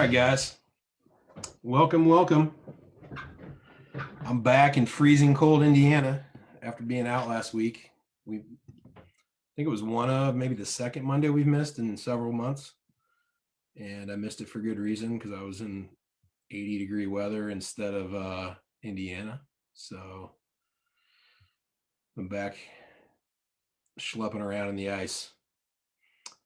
right, guys. Welcome. I'm back in freezing cold Indiana after being out last week. I think it was one of maybe the second Monday we've missed in several months. And I missed it for good reason because I was in 80-degree weather instead of Indiana. So I'm back schlepping around in the ice.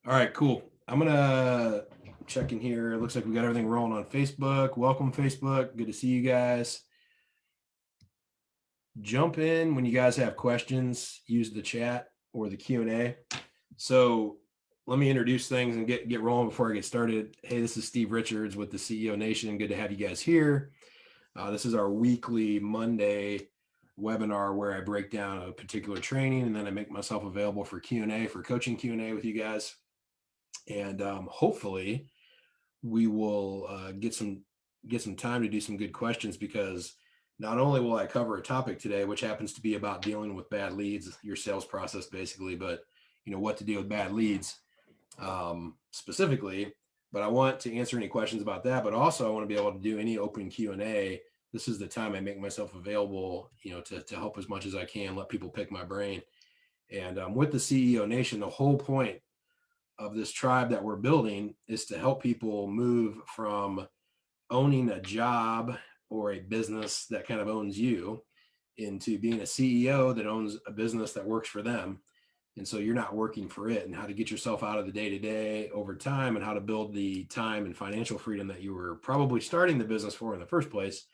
All right, cool. I'm going to check in here. It looks like we got everything rolling on Facebook. Welcome, Facebook. Good to see you guys. Jump in when you guys have questions. Use the chat or the Q&A. So let me introduce things and get rolling before I get started. Hey, this is Steve Richards with the CEO Nation. Good to have you guys here. This is our weekly Monday webinar where I break down a particular training and then I make myself available for Q&A, for coaching Q&A with you guys. And hopefully we will get some time to do some good questions, because not only will I cover a topic today, which happens to be about dealing with bad leads, your sales process basically, but what to deal with bad leads specifically, but I want to answer any questions about that. But also I want to be able to do any open Q&A. This is the time I make myself available, to help as much as I can, let people pick my brain. And with the CEO Nation, the whole point of this tribe that we're building is to help people move from owning a job or a business that kind of owns you into being a CEO that owns a business that works for them. And so you're not working for it, and how to get yourself out of the day-to-day over time, and how to build the time and financial freedom that you were probably starting the business for in the first place,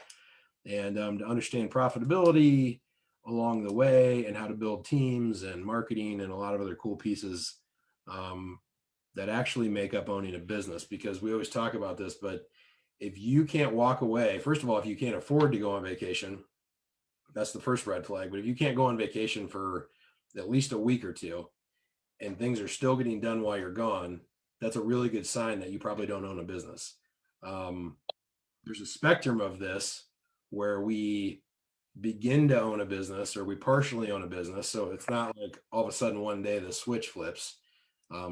and to understand profitability along the way, and how to build teams and marketing and a lot of other cool pieces that actually make up owning a business. Because we always talk about this, but if you can't walk away, first of all, if you can't afford to go on vacation, that's the first red flag. But if you can't go on vacation for at least a week or two and things are still getting done while you're gone, that's a really good sign that you probably don't own a business. There's a spectrum of this where we begin to own a business or we partially own a business. So it's not like all of a sudden one day the switch flips.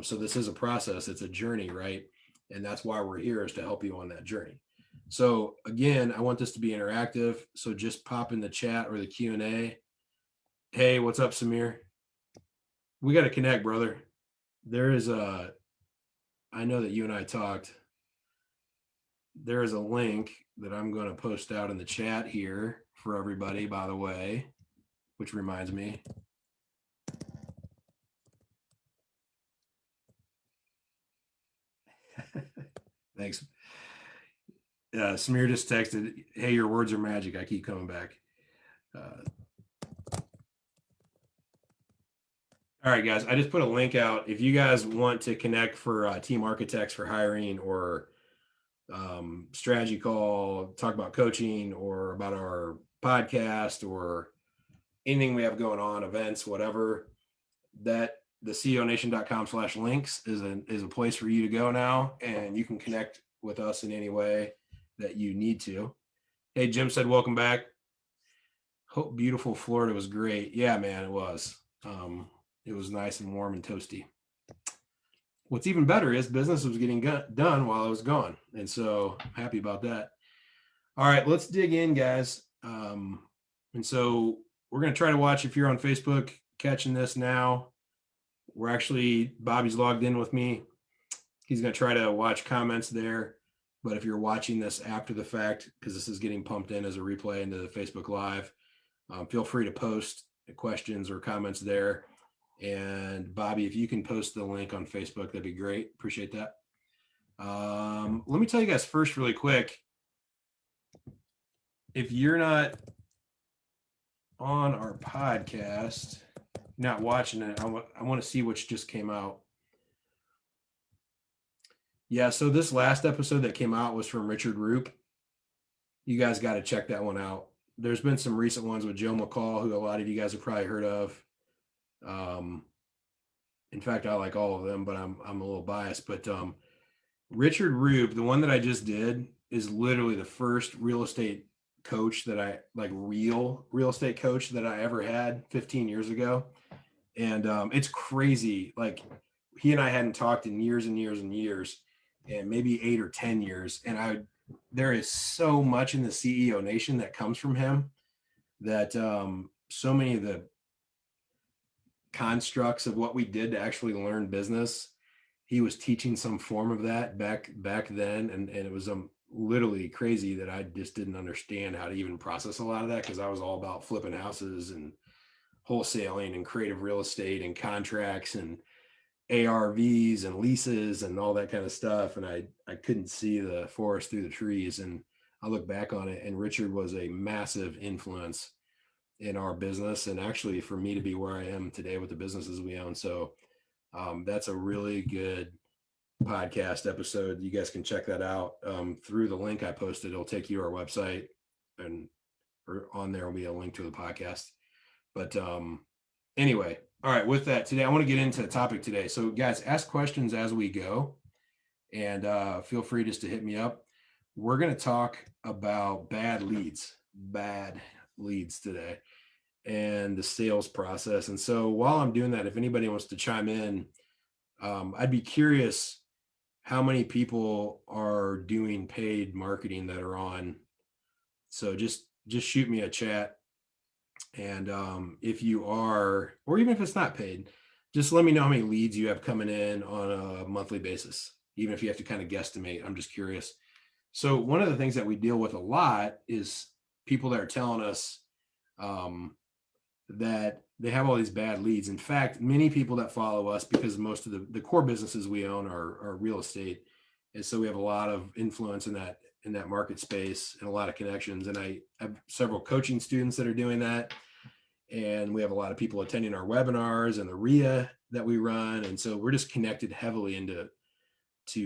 So this is a process. It's a journey, right? And that's why we're here, is to help you on that journey. So again, I want this to be interactive. So just pop in the chat or the Q&A. Hey, what's up, Samir? We got to connect, brother. I know that you and I talked. There is a link that I'm going to post out in the chat here for everybody, by the way, which reminds me. Thanks. Samir just texted, hey, your words are magic. I keep coming back. All right, guys, I just put a link out. If you guys want to connect for team architects for hiring, or strategy call, talk about coaching, or about our podcast, or anything we have going on, events, whatever, that the ceonation.com/links is a place for you to go now, and you can connect with us in any way that you need to. Hey, Jim said, welcome back. Hope beautiful Florida was great. Yeah, man, it was. It was nice and warm and toasty. What's even better is business was getting done while I was gone. And so I'm happy about that. All right, let's dig in, guys. And so we're going to try to watch, if you're on Facebook catching this now, Bobby's logged in with me. He's going to try to watch comments there. But if you're watching this after the fact, because this is getting pumped in as a replay into the Facebook Live, feel free to post questions or comments there. And Bobby, if you can post the link on Facebook, that'd be great. Appreciate that. Let me tell you guys first really quick, if you're not on our podcast, not watching it, I want to see which just came out. Yeah, so this last episode that came out was from Richard Roop. You guys got to check that one out. There's been some recent ones with Joe McCall, who a lot of you guys have probably heard of. In fact, I like all of them, but I'm a little biased. But Richard Roop, the one that I just did, is literally the first real estate coach that I real estate coach that I ever had 15 years ago. And it's crazy. Like, he and I hadn't talked in years and years and years. and maybe 8 or 10 years. And there is so much in the CEO Nation that comes from him that so many of the constructs of what we did to actually learn business, he was teaching some form of that back then, and it was literally crazy that I just didn't understand how to even process a lot of that, because I was all about flipping houses and wholesaling and creative real estate and contracts and ARVs and leases and all that kind of stuff. And I couldn't see the forest through the trees. And I look back on it, and Richard was a massive influence in our business, and actually for me to be where I am today with the businesses we own. So that's a really good podcast episode. You guys can check that out through the link I posted. It'll take you to our website, and on there will be a link to the podcast. But anyway, all right, with that, today I want to get into the topic today. So guys, ask questions as we go, and feel free just to hit me up. We're going to talk about bad leads today, and the sales process. And so while I'm doing that, if anybody wants to chime in, I'd be curious how many people are doing paid marketing that are on. So just shoot me a chat. And if you are, or even if it's not paid, just let me know how many leads you have coming in on a monthly basis, even if you have to kind of guesstimate. I'm just curious. So one of the things that we deal with a lot is people that are telling us that they have all these bad leads. In fact, many people that follow us, because most of the core businesses we own are real estate, and so we have a lot of influence in that market space and a lot of connections. And I have several coaching students that are doing that, and we have a lot of people attending our webinars and the RIA that we run. And so we're just connected heavily into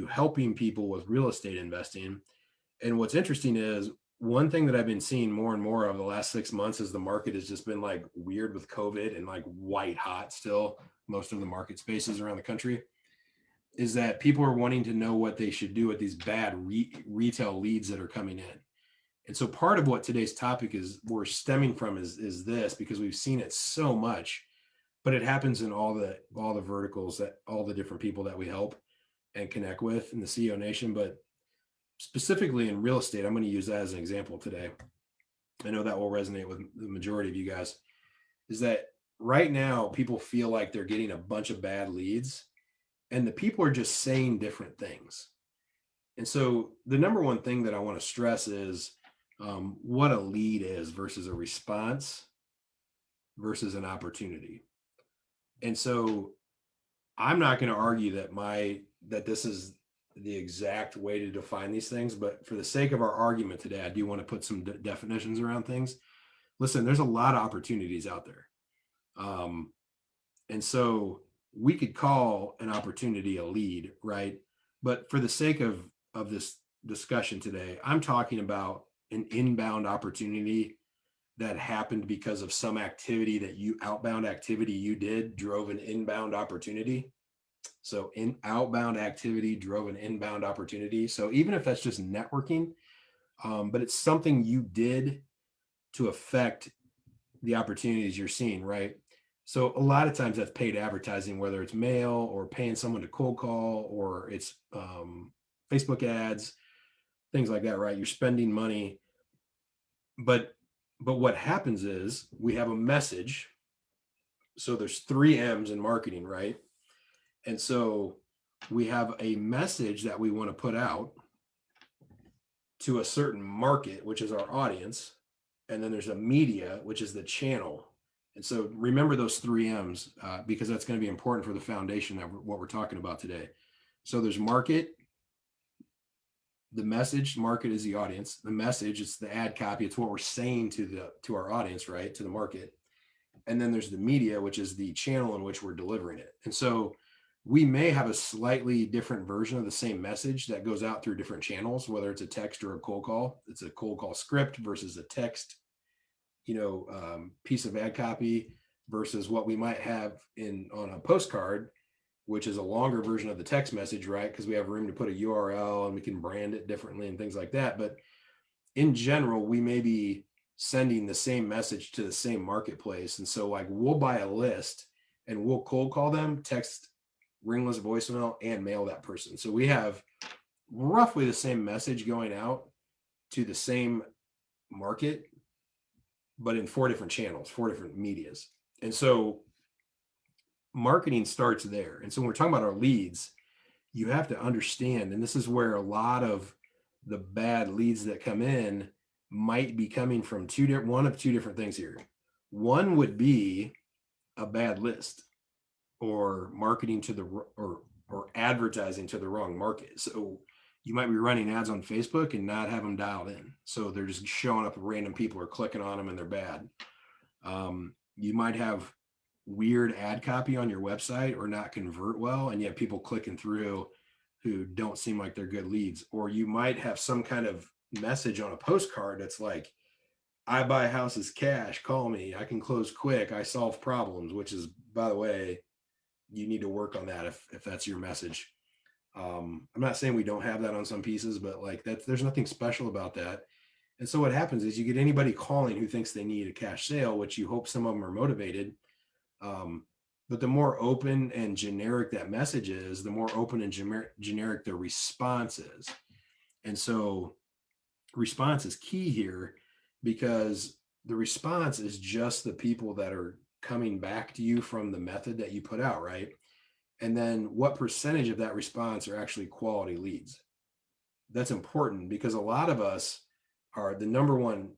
helping people with real estate investing. And what's interesting is, one thing that I've been seeing more and more over the last 6 months is the market has just been like weird with COVID and like white hot still, most of the market spaces around the country, is that people are wanting to know what they should do with these bad retail leads that are coming in. And so part of what today's topic is we're stemming from is this, because we've seen it so much, but it happens in all the verticals, that all the different people that we help and connect with in the CEO Nation. But specifically in real estate, I'm going to use that as an example today. I know that will resonate with the majority of you guys, is that right now people feel like they're getting a bunch of bad leads, and the people are just saying different things. And so the number one thing that I want to stress is what a lead is versus a response versus an opportunity. And so I'm not going to argue that this is the exact way to define these things, but for the sake of our argument today, I do want to put some definitions around things. Listen, there's a lot of opportunities out there. And so we could call an opportunity a lead, right? But for the sake of this discussion today, I'm talking about an inbound opportunity that happened because of some activity outbound activity you did drove an inbound opportunity. So outbound activity drove an inbound opportunity. So even if that's just networking, but it's something you did to affect the opportunities you're seeing, right? So a lot of times that's paid advertising, whether it's mail or paying someone to cold call, or it's Facebook ads, things like that, right? You're spending money. But what happens is we have a message. So there's 3 M's in marketing, right? And so we have a message that we want to put out to a certain market, which is our audience. And then there's a media, which is the channel. And so remember those 3 M's because that's going to be important for the foundation of what we're talking about today. So there's market, the message. Market is the audience. The message, it's the ad copy. It's what we're saying to our audience, right? To the market. And then there's the media, which is the channel in which we're delivering it. And so we may have a slightly different version of the same message that goes out through different channels, whether it's a text or a cold call. It's a cold call script versus a text, piece of ad copy versus what we might have on a postcard, which is a longer version of the text message, right? Because we have room to put a URL and we can brand it differently and things like that. But in general, we may be sending the same message to the same marketplace. And so like we'll buy a list and we'll cold call them, text, ringless voicemail, and mail that person. So we have roughly the same message going out to the same market, but in 4 different channels, 4 different medias. And so marketing starts there. And so when we're talking about our leads, you have to understand, and this is where a lot of the bad leads that come in might be coming from one of two different things here. One would be a bad list, or marketing to the or advertising to the wrong market. So you might be running ads on Facebook and not have them dialed in. So they're just showing up, random people are clicking on them and they're bad. You might have weird ad copy on your website or not convert well, and yet people clicking through who don't seem like they're good leads. Or you might have some kind of message on a postcard that's like, I buy houses cash, call me, I can close quick, I solve problems, which is, by the way, you need to work on that if that's your message. I'm not saying we don't have that on some pieces, but like there's nothing special about that. And so what happens is you get anybody calling who thinks they need a cash sale, which you hope some of them are motivated. But the more open and generic that message is, the more open and generic the response is. And so response is key here, because the response is just the people that are coming back to you from the method that you put out, right? And then what percentage of that response are actually quality leads? That's important, because a lot of us are the number one,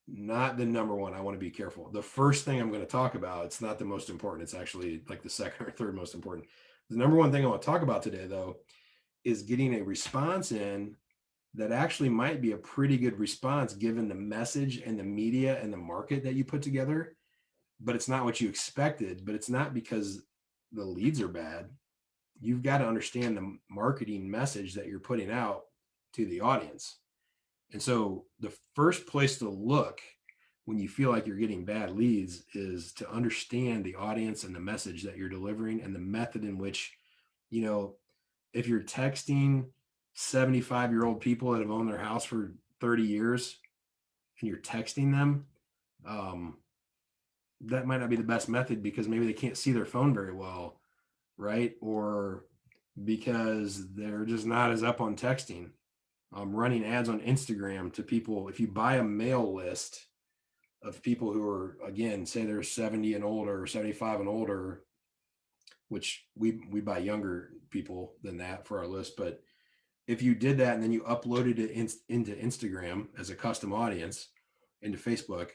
not the number one. I want to be careful. The first thing I'm going to talk about, it's not the most important. It's actually like the second or third most important. The number one thing I want to talk about today, though, is getting a response in that actually might be a pretty good response given the message and the media and the market that you put together, but it's not what you expected. But it's not because the leads are bad. You've got to understand the marketing message that you're putting out to the audience. And so the first place to look when you feel like you're getting bad leads is to understand the audience and the message that you're delivering and the method in which, if you're texting 75-year-old people that have owned their house for 30 years and you're texting them, that might not be the best method, because maybe they can't see their phone very well, right? Or because they're just not as up on texting. Running ads on Instagram to people, if you buy a mail list of people who are, again, say they're 70 and older, 75 and older, which we buy younger people than that for our list. But if you did that and then you uploaded it into Instagram as a custom audience, into Facebook,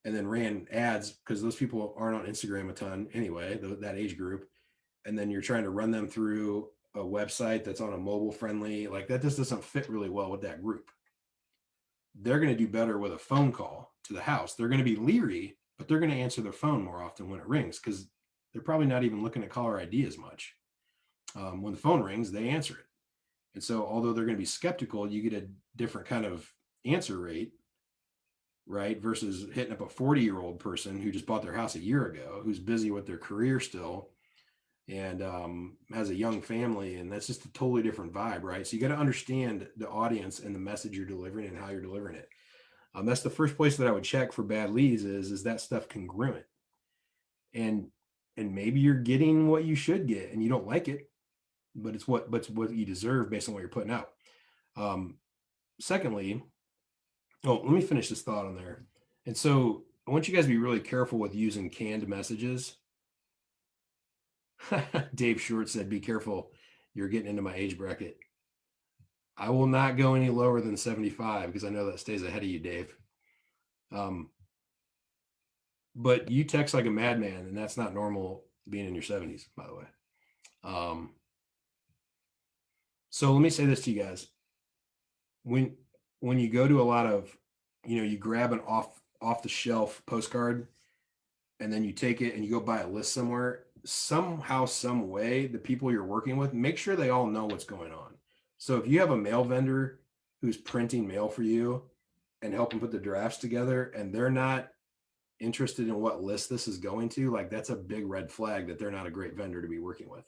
and then ran ads, because those people aren't on Instagram a ton anyway, that age group, and then you're trying to run them through a website that's on a mobile friendly, like that just doesn't fit really well with that group. They're going to do better with a phone call to the house. They're going to be leery, but they're going to answer their phone more often when it rings, because they're probably not even looking at caller ID as much. When the phone rings, they answer it. And so although they're going to be skeptical, you get a different kind of answer rate, right? Versus hitting up a 40-year-old person who just bought their house a year ago, who's busy with their career still, and has a young family, and that's just a totally different vibe, right? So you got to understand the audience and the message you're delivering and how you're delivering it. That's the first place that I would check for bad leads, is that stuff congruent? And maybe you're getting what you should get and you don't like it, but it's what you deserve based on what you're putting out. Secondly, let me finish this thought on there. And so I want you guys to be really careful with using canned messages. Dave Short said, be careful, you're getting into my age bracket. I will not go any lower than 75, because I know that stays ahead of you, Dave. But you text like a madman, and that's not normal being in your 70s, by the way. So let me say this to you guys. When you go to a lot of, you grab an off the shelf postcard, and then you take it and you go buy a list somewhere, somehow, some way, the people you're working with, make sure they all know what's going on. So if you have a mail vendor who's printing mail for you and helping put the drafts together, and they're not interested in what list this is going to, like, that's a big red flag that they're not a great vendor to be working with.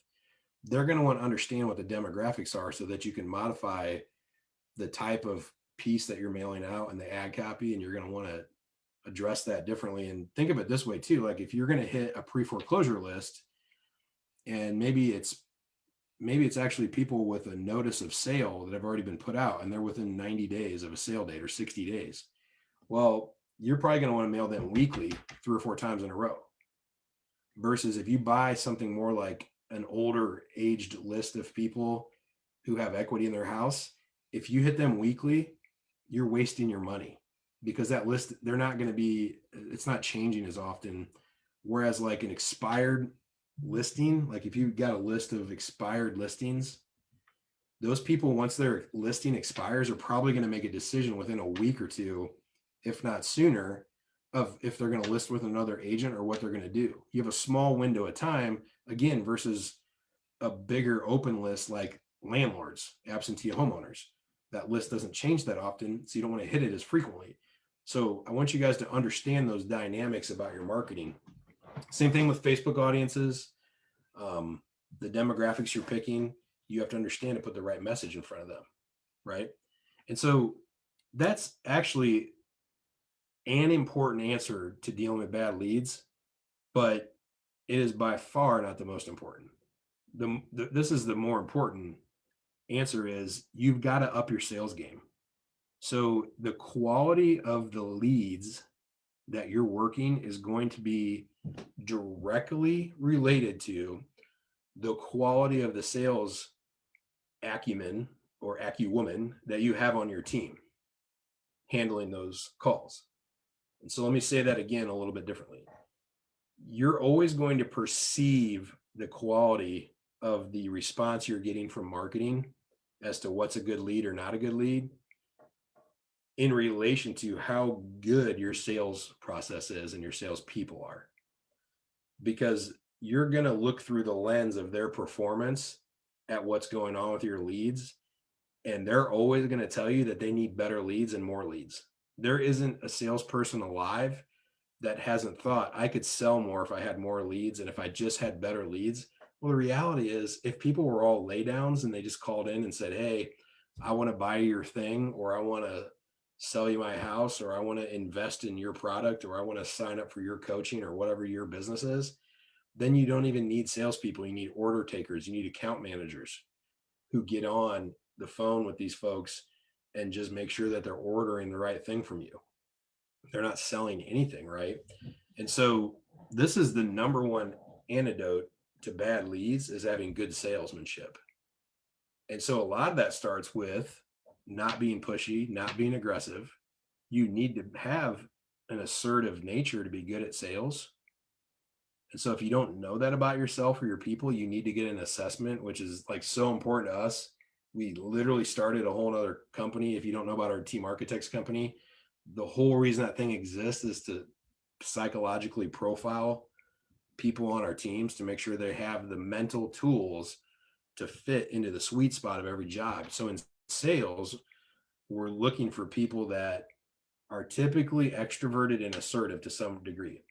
They're going to want to understand what the demographics are so that you can modify the type of piece that you're mailing out and the ad copy, and you're going to want to address that differently. And think of it this way too, like if you're going to hit a pre-foreclosure list, and maybe it's maybe it's actually people with a notice of sale that have already been put out and they're within 90 days of a sale date or 60 days. Well, you're probably going to want to mail them weekly 3 or 4 times in a row. Versus if you buy something more like an older aged list of people who have equity in their house, if you hit them weekly, you're wasting your money because that list, they're not going to be, it's not changing as often. Whereas like an expired listing, like if you got a list of expired listings, those people, once their listing expires, are probably going to make a decision within a week or two, if not sooner, of if they're going to list with another agent or what they're going to do. You have a small window of time, again, versus a bigger open list like landlords, absentee homeowners. That list doesn't change that often, so you don't want to hit it as frequently. So I want you guys to understand those dynamics about your marketing. Same thing with Facebook audiences, the demographics you're picking. You have to understand to put the right message in front of them, right? And so that's actually an important answer to dealing with bad leads, but it is by far not the most important. This is the more important answer is you've got to up your sales game. So the quality of the leads that you're working is going to be directly related to the quality of the sales acumen or acuwoman that you have on your team handling those calls. And so let me say that again a little bit differently. You're always going to perceive the quality of the response you're getting from marketing as to what's a good lead or not a good lead in relation to how good your sales process is and your sales people are. Because you're going to look through the lens of their performance at what's going on with your leads. And they're always going to tell you that they need better leads and more leads. There isn't a salesperson alive that hasn't thought I could sell more if I had more leads and if I just had better leads. Well, the reality is if people were all laydowns and they just called in and said, hey, I want to buy your thing, or I want to sell you my house, or I want to invest in your product, or I want to sign up for your coaching or whatever your business is, then you don't even need salespeople. You need order takers. You need account managers who get on the phone with these folks and just make sure that they're ordering the right thing from you. They're not selling anything, right? And so this is the number one antidote to bad leads, is having good salesmanship. And so a lot of that starts with not being pushy, not being aggressive. You need to have an assertive nature to be good at sales. And so if you don't know that about yourself or your people, you need to get an assessment, which is like so important to us. We literally started a whole nother company. If you don't know about our Team Architects company, the whole reason that thing exists is to psychologically profile people on our teams to make sure they have the mental tools to fit into the sweet spot of every job. So in sales, we're looking for people that are typically extroverted and assertive to some degree.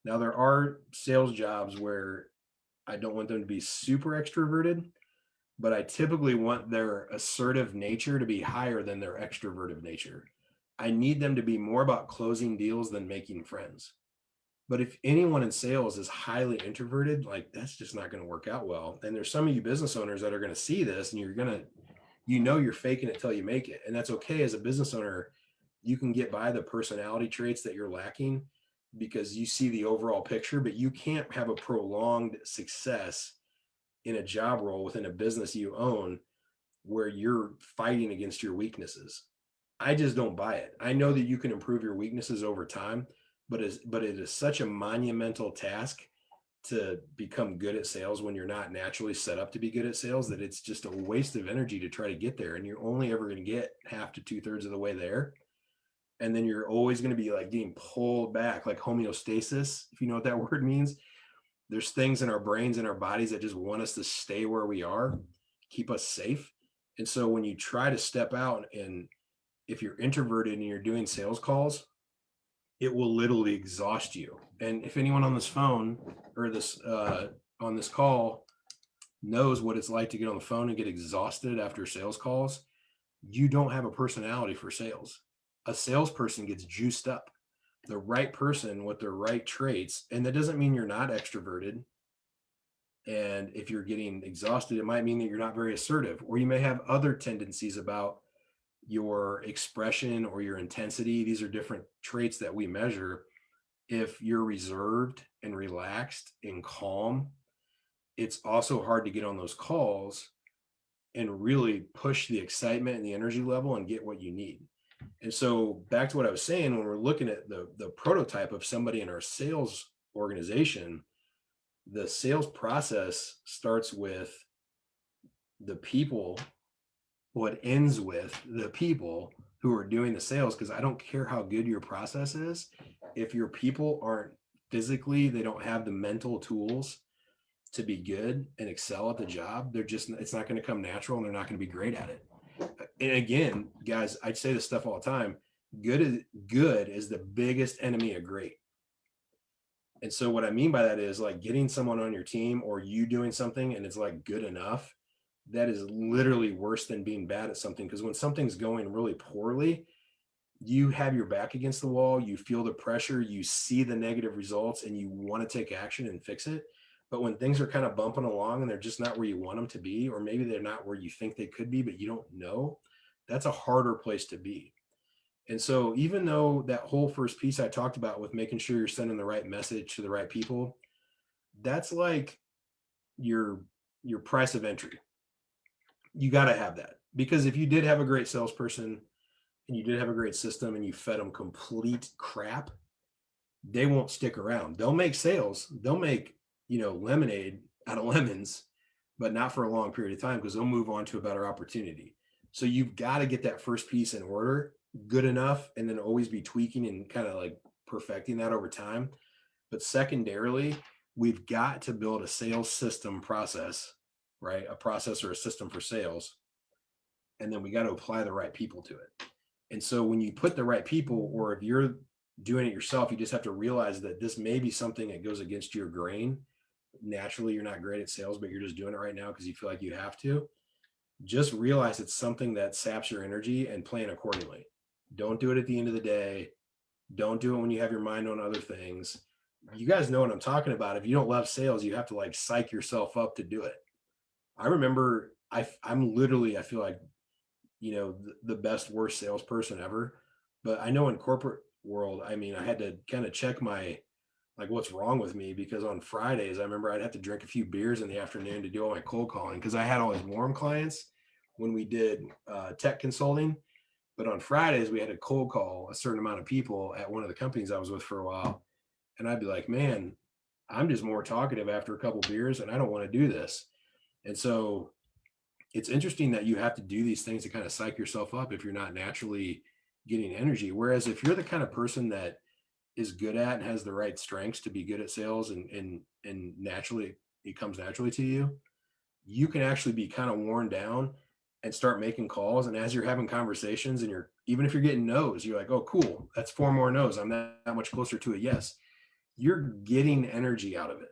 Now, there are sales jobs where I don't want them to be super extroverted, but I typically want their assertive nature to be higher than their extroverted nature. I need them to be more about closing deals than making friends. But if anyone in sales is highly introverted, like that's just not going to work out well. And there's some of you business owners that are going to see this and you're going to, you're faking it till you make it. And that's okay. As a business owner, you can get by the personality traits that you're lacking because you see the overall picture, but you can't have a prolonged success in a job role within a business you own where you're fighting against your weaknesses. I just don't buy it. I know that you can improve your weaknesses over time, but it is such a monumental task to become good at sales when you're not naturally set up to be good at sales that it's just a waste of energy to try to get there. And you're only ever going to get half to 2/3 of the way there. And then you're always going to be like getting pulled back, like homeostasis, if you know what that word means. There's things in our brains and our bodies that just want us to stay where we are, keep us safe. And so when you try to step out, and if you're introverted and you're doing sales calls, it will literally exhaust you. And if anyone on this phone or this on this call knows what it's like to get on the phone and get exhausted after sales calls, you don't have a personality for sales. A salesperson gets juiced up. The right person with the right traits, and that doesn't mean you're not extroverted. And if you're getting exhausted, it might mean that you're not very assertive, or you may have other tendencies about your expression or your intensity. These are different traits that we measure. If you're reserved and relaxed and calm, it's also hard to get on those calls and really push the excitement and the energy level and get what you need. And so back to what I was saying, when we're looking at the prototype of somebody in our sales organization, the sales process starts with the people. What ends with the people who are doing the sales, because I don't care how good your process is, if your people aren't physically, they don't have the mental tools to be good and excel at the job, they're just, it's not going to come natural and they're not going to be great at it. And again, guys, I say this stuff all the time. Good is the biggest enemy of great. And so what I mean by that is like getting someone on your team or you doing something and it's like good enough, that is literally worse than being bad at something. Because when something's going really poorly, you have your back against the wall, you feel the pressure, you see the negative results, and you want to take action and fix it. But when things are kind of bumping along and they're just not where you want them to be, or maybe they're not where you think they could be, but you don't know, that's a harder place to be. And so, even though that whole first piece I talked about with making sure you're sending the right message to the right people, that's like your price of entry. You got to have that, because if you did have a great salesperson and you did have a great system and you fed them complete crap, they won't stick around. They'll make sales, they'll make, lemonade out of lemons, but not for a long period of time, because they'll move on to a better opportunity. So you've got to get that first piece in order good enough, and then always be tweaking and kind of like perfecting that over time. But secondarily, we've got to build a sales system process, right? A process or a system for sales. And then we got to apply the right people to it. And so when you put the right people, or if you're doing it yourself, you just have to realize that this may be something that goes against your grain. Naturally, you're not great at sales, but you're just doing it right now because you feel like you have to. Just realize it's something that saps your energy and plan accordingly. Don't do it at the end of the day. Don't do it when you have your mind on other things. You guys know what I'm talking about. If you don't love sales, you have to like psych yourself up to do it. I remember I'm literally, I feel like, the best worst salesperson ever. But I know in corporate world, I mean, I had to kind of check my, like, what's wrong with me, because on Fridays I remember I'd have to drink a few beers in the afternoon to do all my cold calling, because I had all these warm clients when we did tech consulting. But on Fridays we had to cold call a certain amount of people at one of the companies I was with for a while, and I'd be like, man, I'm just more talkative after a couple beers and I don't want to do this. And so it's interesting that you have to do these things to kind of psych yourself up if you're not naturally getting energy. Whereas if you're the kind of person that is good at and has the right strengths to be good at sales, and naturally it comes naturally to you, you can actually be kind of worn down and start making calls. And as you're having conversations and you're, even if you're getting no's, you're like, oh, cool, that's 4 more no's. I'm that much closer to a yes. You're getting energy out of it.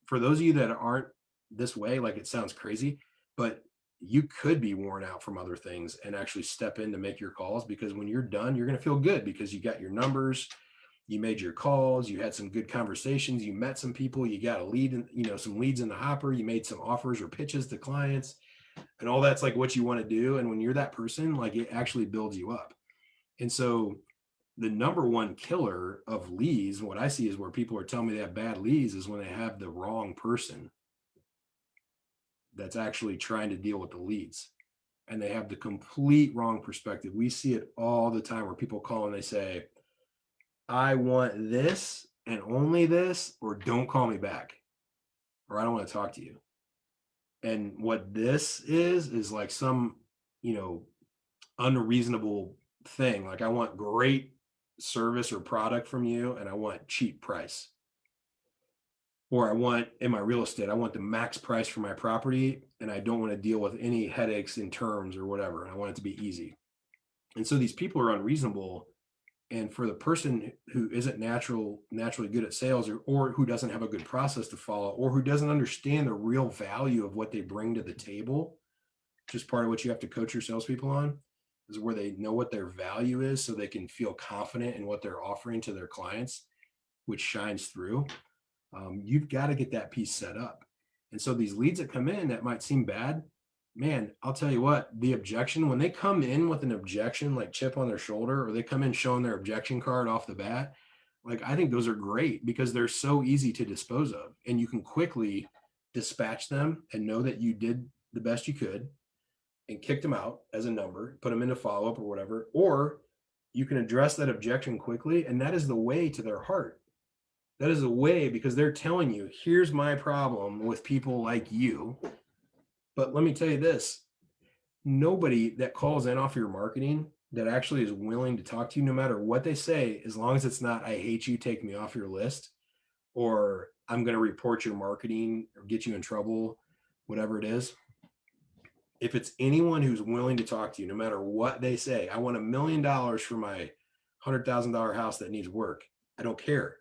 For those of you that aren't this way, like, it sounds crazy, but you could be worn out from other things and actually step in to make your calls, because when you're done, you're going to feel good because you got your numbers, you made your calls, you had some good conversations, you met some people, you got a lead, some leads in the hopper, you made some offers or pitches to clients, and all that's like what you want to do. And when you're that person, like, it actually builds you up. And so the number one killer of leads, what I see is where people are telling me they have bad leads, is when they have the wrong person that's actually trying to deal with the leads, and they have the complete wrong perspective. We see it all the time where people call and they say, I want this and only this, or don't call me back, or I don't want to talk to you. And what this is like some, you know, unreasonable thing. Like, I want great service or product from you and I want cheap price. Or I want, in my real estate, I want the max price for my property and I don't want to deal with any headaches in terms or whatever. And I want it to be easy. And so these people are unreasonable. And for the person who isn't naturally good at sales, or who doesn't have a good process to follow, or who doesn't understand the real value of what they bring to the table, which is part of what you have to coach your salespeople on, is where they know what their value is so they can feel confident in what they're offering to their clients, which shines through. You've got to get that piece set up. And so these leads that come in that might seem bad, man, I'll tell you what, the objection, when they come in with an objection, like chip on their shoulder, or they come in showing their objection card off the bat, like I think those are great because they're so easy to dispose of. And you can quickly dispatch them and know that you did the best you could and kicked them out as a number, put them into follow up or whatever. Or you can address that objection quickly. And that is the way to their heart. That is the way because they're telling you, here's my problem with people like you. But let me tell you this, nobody that calls in off your marketing that actually is willing to talk to you, no matter what they say, as long as it's not, I hate you, take me off your list, or I'm going to report your marketing or get you in trouble, whatever it is. If it's anyone who's willing to talk to you, no matter what they say, I want $1 million for my $100,000 house that needs work. I don't care.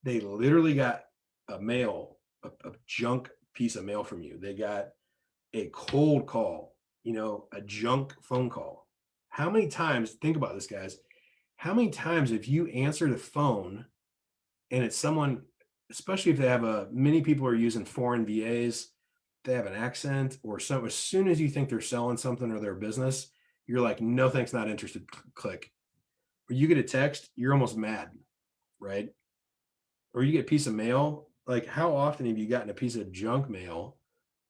They literally got a mail, a junk piece of mail from you. They got a cold call, a junk phone call. How many times, think about this, guys, how many times if you answer the phone and it's someone, especially if they have many people are using foreign VAs, they have an accent or something, as soon as you think they're selling something or their business, you're like, no, thanks, not interested, click. Or you get a text, you're almost mad, right? Or you get a piece of mail. Like, how often have you gotten a piece of junk mail,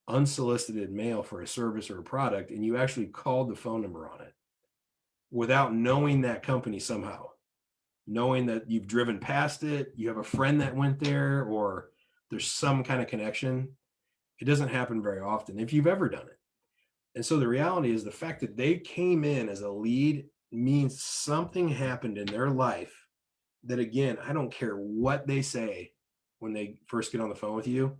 unsolicited mail for a service or a product, and you actually called the phone number on it without knowing that company somehow, knowing that you've driven past it, you have a friend that went there, or there's some kind of connection? It doesn't happen very often if you've ever done it. And so the reality is the fact that they came in as a lead means something happened in their life that, again, I don't care what they say when they first get on the phone with you,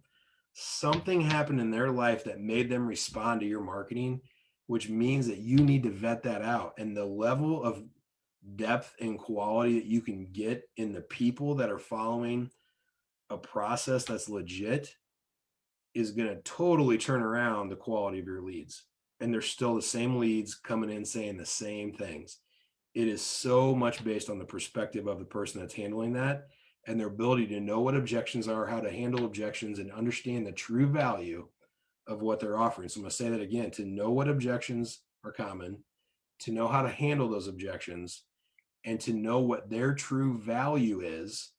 something happened in their life that made them respond to your marketing, which means that you need to vet that out. And the level of depth and quality that you can get in the people that are following a process that's legit is going to totally turn around the quality of your leads. And they're still the same leads coming in saying the same things. It is so much based on the perspective of the person that's handling that and their ability to know what objections are, how to handle objections, and understand the true value of what they're offering. So I'm going to say that again, to know what objections are common, to know how to handle those objections, and to know what their true value is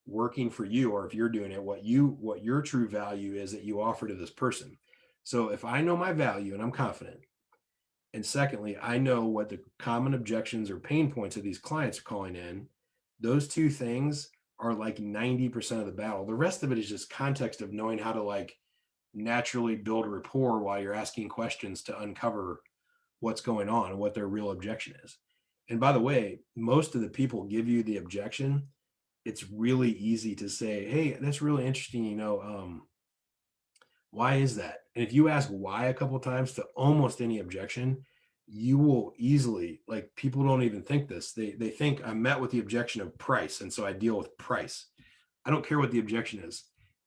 working for you, or if you're doing it, what your true value is that you offer to this person. So if I know my value and I'm confident, and secondly, I know what the common objections or pain points of these clients are calling in, those two things are like 90% of the battle. The rest of it is just context of knowing how to like naturally build rapport while you're asking questions to uncover what's going on and what their real objection is. And by the way, most of the people give you the objection. It's really easy to say, hey, that's really interesting. Why is that? And if you ask why a couple of times to almost any objection, you will easily, like, people don't even think this. They think I met with the objection of price, and so I deal with price. I don't care what the objection is.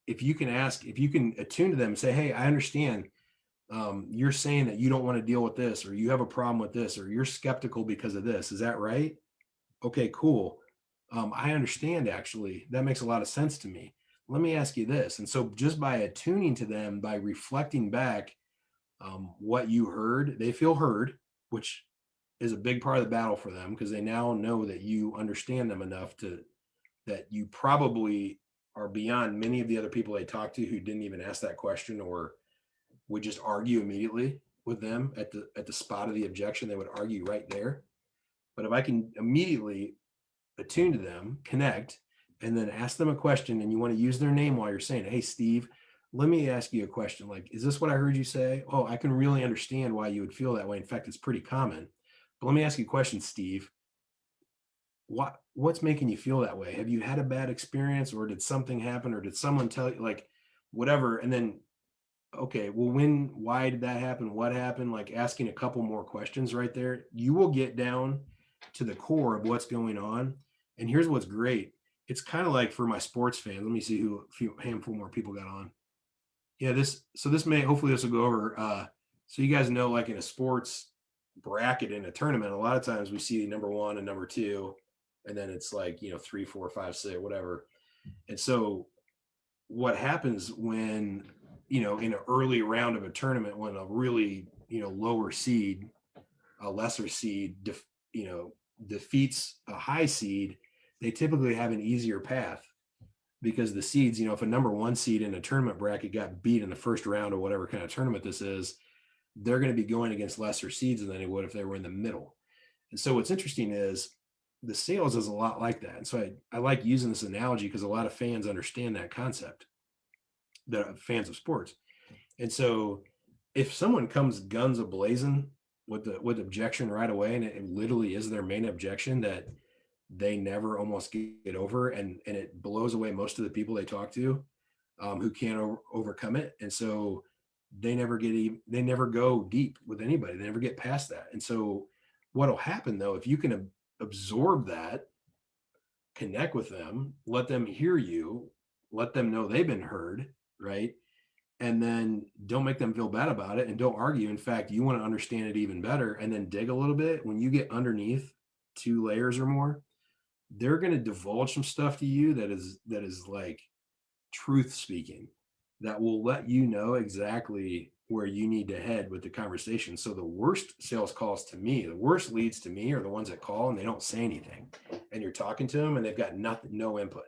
If you can attune to them and say, hey, I understand, you're saying that you don't want to deal with this, or you have a problem with this, or you're skeptical because of this. Is that right? Okay, cool. I understand, actually. That makes a lot of sense to me. Let me ask you this. And so just by attuning to them, by reflecting back what you heard, they feel heard, which is a big part of the battle for them because they now know that you understand them enough that you probably are beyond many of the other people they talk to who didn't even ask that question or would just argue immediately with them at the spot of the objection. They would argue right there. But if I can immediately attune to them, connect, and then ask them a question, and you want to use their name while you're saying, hey, Steve, let me ask you a question. Like, is this what I heard you say? Oh, I can really understand why you would feel that way. In fact, it's pretty common. But let me ask you a question, Steve. What's making you feel that way? Have you had a bad experience, or did something happen, or did someone tell you, like, whatever? And then, okay, well, why did that happen? What happened? Like, asking a couple more questions right there, you will get down to the core of what's going on. And here's what's great. It's kind of like for my sports fans. Let me see a handful more people got on. Yeah, this hopefully this will go over. So you guys know, like in a sports bracket in a tournament, a lot of times we see number one and number two, and then it's like, 3, 4, 5, 6, whatever. And so what happens when in an early round of a tournament when a really, lower seed, a lesser seed, defeats a high seed, they typically have an easier path because the seeds, if a number one seed in a tournament bracket got beat in the first round or whatever kind of tournament this is, they're going to be going against lesser seeds than they would if they were in the middle. And so what's interesting is the sales is a lot like that. And so I like using this analogy because a lot of fans understand that concept, the fans of sports. And so if someone comes guns a-blazing with objection right away, and it literally is their main objection that they never almost get over, and it blows away most of the people they talk to, who can't overcome it. And so they never go deep with anybody. They never get past that. And so what'll happen though, if you can absorb that, connect with them, let them hear you, let them know they've been heard, right? And then don't make them feel bad about it and don't argue. In fact, you want to understand it even better and then dig a little bit. When you get underneath 2 layers or more, they're going to divulge some stuff to you that is like truth speaking, that will let you know exactly where you need to head with the conversation. So the worst sales calls to me, the worst leads to me, are the ones that call and they don't say anything, and you're talking to them and they've got nothing, no input.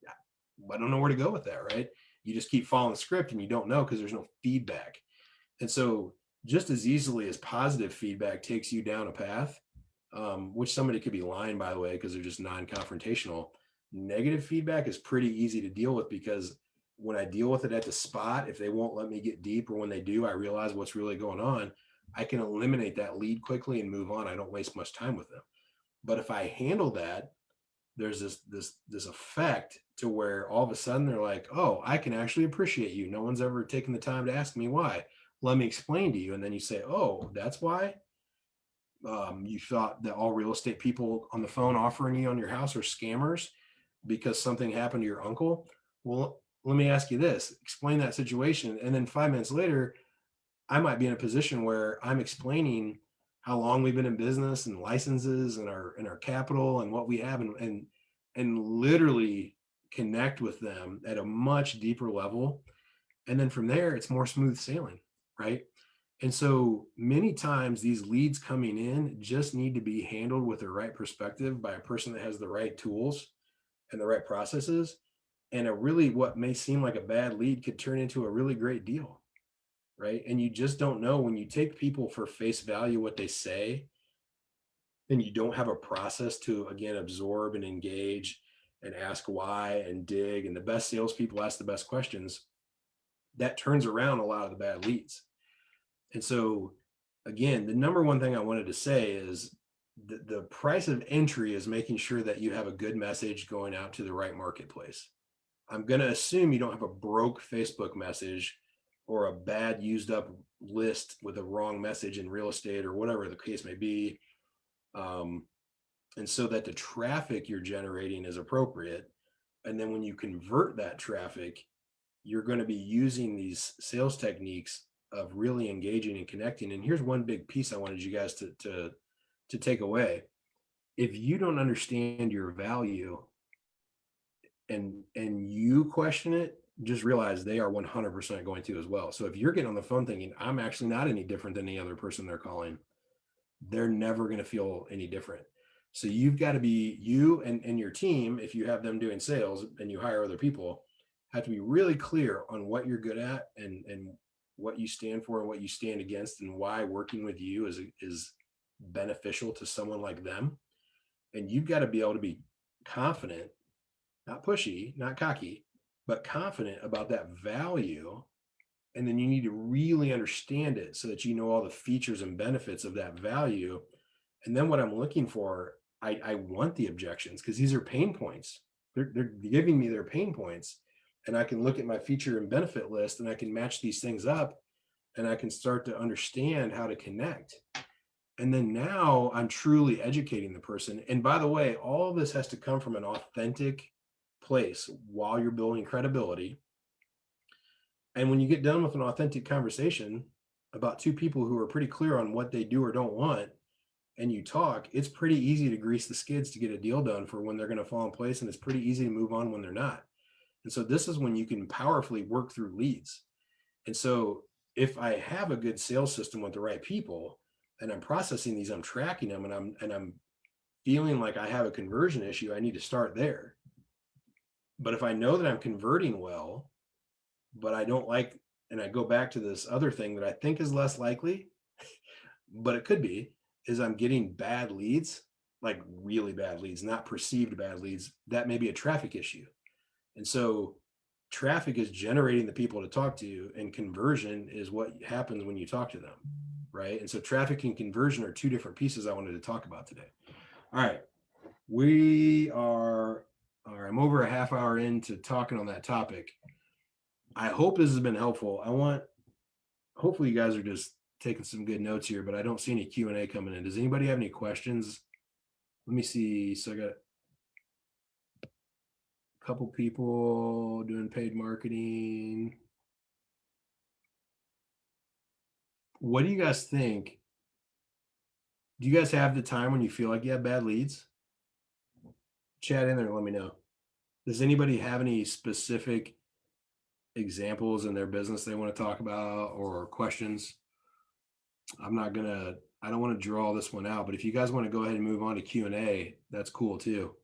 I don't know where to go with that, right? You just keep following the script and you don't know because there's no feedback. And so just as easily as positive feedback takes you down a path, which somebody could be lying, by the way, because they're just non-confrontational, negative feedback is pretty easy to deal with, because when I deal with it at the spot, if they won't let me get deep, or when they do, I realize what's really going on, I can eliminate that lead quickly and move on. I don't waste much time with them. But if I handle that, there's this effect to where all of a sudden they're like, oh, I can actually appreciate you. No one's ever taken the time to ask me why. Let me explain to you. And then you say, oh, that's why. You thought that all real estate people on the phone offering you on your house are scammers because something happened to your uncle. Well, let me ask you this, explain that situation. And then 5 minutes later, I might be in a position where I'm explaining how long we've been in business and licenses and our capital and what we have, and literally connect with them at a much deeper level. And then from there, it's more smooth sailing, right? And so many times these leads coming in just need to be handled with the right perspective by a person that has the right tools and the right processes. And a really, what may seem like a bad lead could turn into a really great deal, right? And you just don't know when you take people for face value, what they say, and you don't have a process to, again, absorb and engage and ask why and dig. And the best salespeople ask the best questions. That turns around a lot of the bad leads. And so, again, the number one thing I wanted to say is the price of entry is making sure that you have a good message going out to the right marketplace. I'm going to assume you don't have a broke Facebook message or a bad used up list with a wrong message in real estate or whatever the case may be. And so that the traffic you're generating is appropriate. And then when you convert that traffic, you're going to be using these sales techniques of really engaging and connecting. And here's one big piece I wanted you guys to take away. If you don't understand your value and you question it, just realize they are 100% going to as well. So if you're getting on the phone thinking, I'm actually not any different than any other person they're calling, they're never going to feel any different. So you've got to be, you and your team, if you have them doing sales and you hire other people, have to be really clear on what you're good at and what you stand for and what you stand against, and why working with you is beneficial to someone like them. And you've got to be able to be confident, not pushy, not cocky, but confident about that value. And then you need to really understand it so that you know all the features and benefits of that value. And then what I'm looking for, I want the objections, because these are pain points. They're giving me their pain points. And I can look at my feature and benefit list and I can match these things up and I can start to understand how to connect. And then now I'm truly educating the person. And by the way, all of this has to come from an authentic place while you're building credibility. And when you get done with an authentic conversation about two people who are pretty clear on what they do or don't want, and you talk, it's pretty easy to grease the skids to get a deal done for when they're going to fall in place. And it's pretty easy to move on when they're not. And so this is when you can powerfully work through leads. And so if I have a good sales system with the right people and I'm processing these, I'm tracking them, and I'm feeling like I have a conversion issue, I need to start there. But if I know that I'm converting well, but I don't like, and I go back to this other thing that I think is less likely, but it could be, is I'm getting bad leads, like really bad leads, not perceived bad leads, that may be a traffic issue. And so traffic is generating the people to talk to you, and conversion is what happens when you talk to them. Right. And so traffic and conversion are two different pieces I wanted to talk about today. All right. I'm over a half hour into talking on that topic. I hope this has been helpful. Hopefully you guys are just taking some good notes here, but I don't see any Q&A coming in. Does anybody have any questions? Let me see. So I got a couple people doing paid marketing. What do you guys think? Do you guys have the time when you feel like you have bad leads? Chat in there and let me know. Does anybody have any specific examples in their business they want to talk about, or questions? I don't want to draw this one out, but if you guys want to go ahead and move on to Q&A, that's cool too.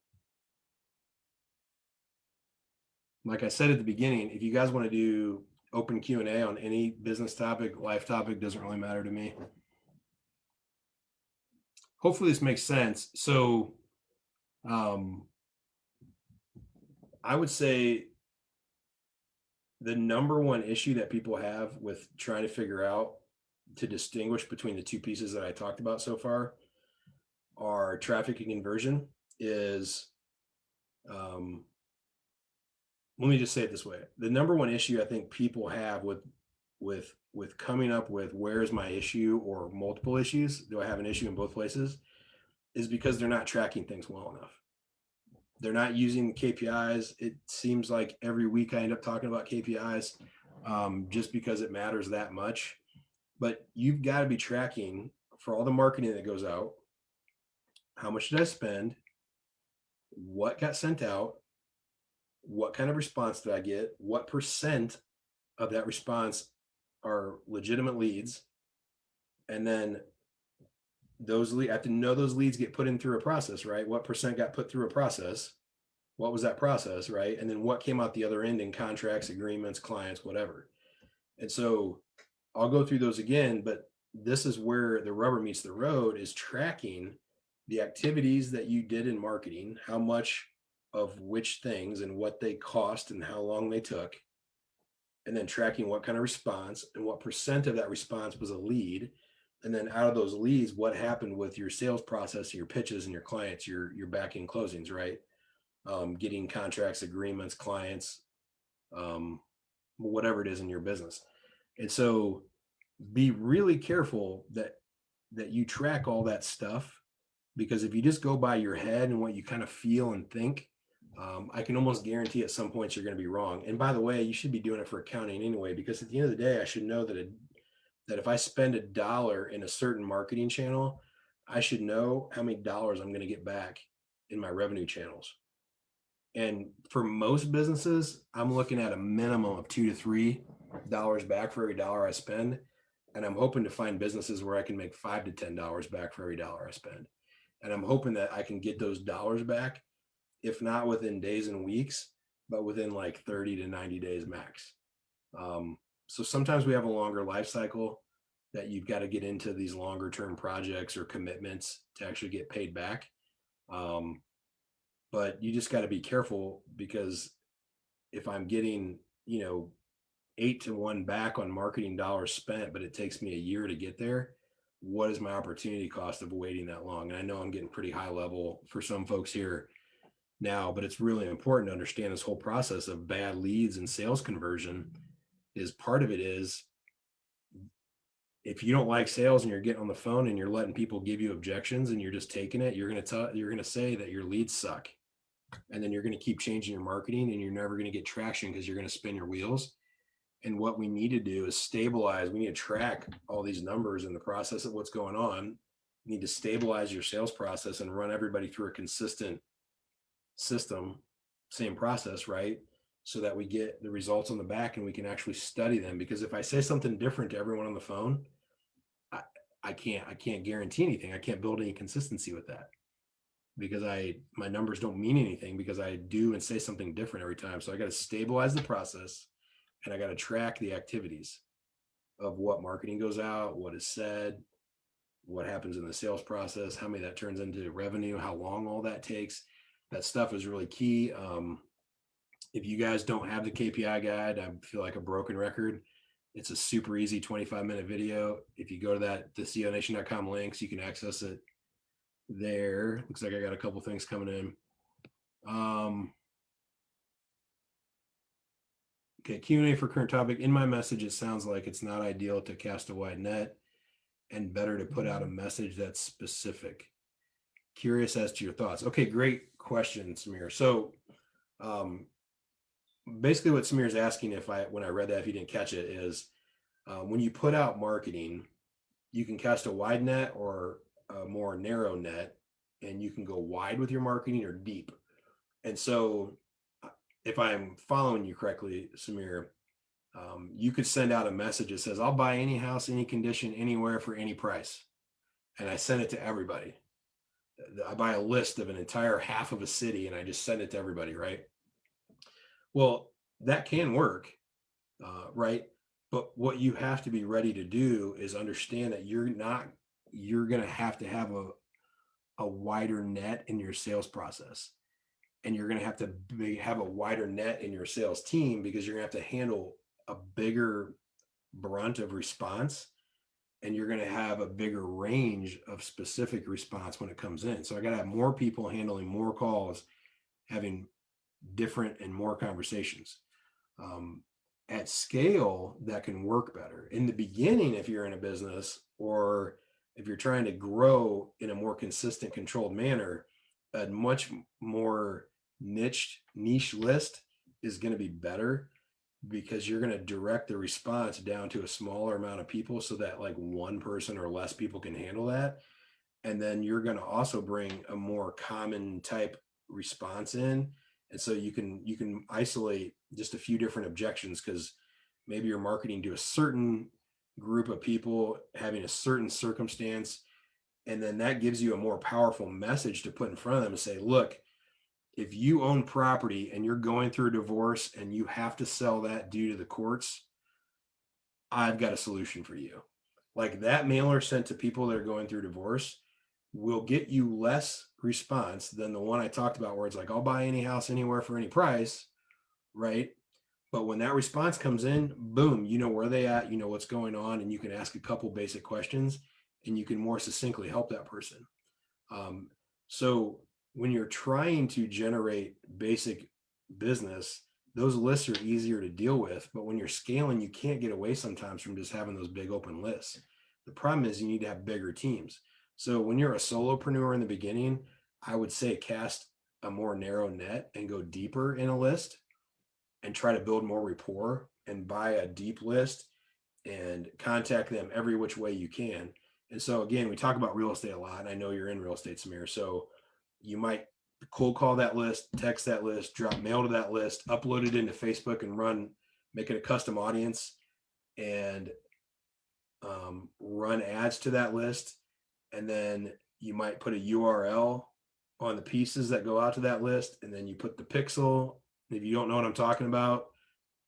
Like I said at the beginning, if you guys want to do open Q&A on any business topic, life topic, doesn't really matter to me. Hopefully this makes sense. So I would say the number one issue that people have with trying to figure out to distinguish between the two pieces that I talked about so far are traffic and conversion is, let me just say it this way. The number one issue I think people have with coming up with where's my issue or multiple issues, do I have an issue in both places, is because they're not tracking things well enough. They're not using KPIs. It seems like every week I end up talking about KPIs just because it matters that much. But you've got to be tracking for all the marketing that goes out. How much did I spend? What got sent out? What kind of response did I get? What percent of that response are legitimate leads? And then I have to know those leads get put in through a process, right? What percent got put through a process? What was that process, right? And then what came out the other end in contracts, agreements, clients, whatever. And so I'll go through those again, but this is where the rubber meets the road, is tracking the activities that you did in marketing, how much of which things and what they cost and how long they took, and then tracking what kind of response and what percent of that response was a lead. And then out of those leads, what happened with your sales process, your pitches and your clients, your back end closings, right? Getting contracts, agreements, clients, whatever it is in your business. And so be really careful that you track all that stuff, because if you just go by your head and what you kind of feel and think, I can almost guarantee at some points you're going to be wrong. And by the way, you should be doing it for accounting anyway, because at the end of the day, I should know that if I spend $1 in a certain marketing channel, I should know how many dollars I'm going to get back in my revenue channels. And for most businesses, I'm looking at a minimum of $2 to $3 back for every dollar I spend. And I'm hoping to find businesses where I can make $5 to $10 back for every dollar I spend. And I'm hoping that I can get those dollars back, if not within days and weeks, but within like 30 to 90 days max. So sometimes we have a longer life cycle that you've got to get into these longer term projects or commitments to actually get paid back. But you just got to be careful, because if I'm getting, 8 to 1 back on marketing dollars spent, but it takes me a year to get there, what is my opportunity cost of waiting that long? And I know I'm getting pretty high level for some folks here now, but it's really important to understand this whole process of bad leads and sales conversion. Is part of it is, if you don't like sales and you're getting on the phone and you're letting people give you objections and you're just taking it, you're going to say that your leads suck. And then you're going to keep changing your marketing and you're never going to get traction because you're going to spin your wheels. And what we need to do is stabilize. We need to track all these numbers in the process of what's going on. You need to stabilize your sales process and run everybody through a consistent system, same process, right? so that we get the results on the back and we can actually study them. Because if I say something different to everyone on the phone, I, I can't guarantee anything. I can't build any consistency with that because my numbers don't mean anything because I do and say something different every time. So I got to stabilize the process and I got to track the activities of what marketing goes out, what is said, what happens in the sales process, how many that turns into revenue, how long all that takes. That stuff is really key. If you guys don't have the KPI guide, I feel like a broken record. It's a super easy 25-minute video. If you go to the CEONation.com links, you can access it there. Looks like I got a couple things coming in. Okay, Q&A for current topic. In my message, it sounds like it's not ideal to cast a wide net and better to put out a message that's specific. Curious as to your thoughts. Okay, great question, Samir. So basically what Samir is asking, when I read that, if you didn't catch it, is when you put out marketing, you can cast a wide net or a more narrow net, and you can go wide with your marketing or deep. And so if I'm following you correctly, Samir, you could send out a message that says, I'll buy any house, any condition, anywhere for any price. And I send it to everybody. I buy a list of an entire half of a city and I just send it to everybody, right? Well, that can work, right? But what you have to be ready to do is understand that you're going to have a wider net in your sales process. And you're going to have a wider net in your sales team because you're going to have to handle a bigger brunt of response. And you're going to have a bigger range of specific response when it comes in. So I got to have more people handling more calls, having different and more conversations. At scale, that can work better. In the beginning, if you're in a business or if you're trying to grow in a more consistent, controlled manner, a much more niche list is going to be better because you're going to direct the response down to a smaller amount of people so that like one person or less people can handle that. And then you're going to also bring a more common type response in. And so you can isolate just a few different objections because maybe you're marketing to a certain group of people having a certain circumstance. And then that gives you a more powerful message to put in front of them and say, look, if you own property and you're going through a divorce and you have to sell that due to the courts, I've got a solution for you. Like that mailer sent to people that are going through divorce will get you less response than the one I talked about where it's like, I'll buy any house anywhere for any price, right? But when that response comes in, boom, you know where they at, you know what's going on, and you can ask a couple basic questions and you can more succinctly help that person. So when you're trying to generate basic business, those lists are easier to deal with. But when you're scaling, you can't get away sometimes from just having those big open lists. The problem is you need to have bigger teams. So when you're a solopreneur in the beginning, I would say cast a more narrow net and go deeper in a list and try to build more rapport and buy a deep list and contact them every which way you can. And so again, we talk about real estate a lot, and I know you're in real estate, Samir. So you might cold call that list, text that list, drop mail to that list, upload it into Facebook and make it a custom audience and run ads to that list. And then you might put a URL on the pieces that go out to that list. And then you put the pixel. If you don't know what I'm talking about,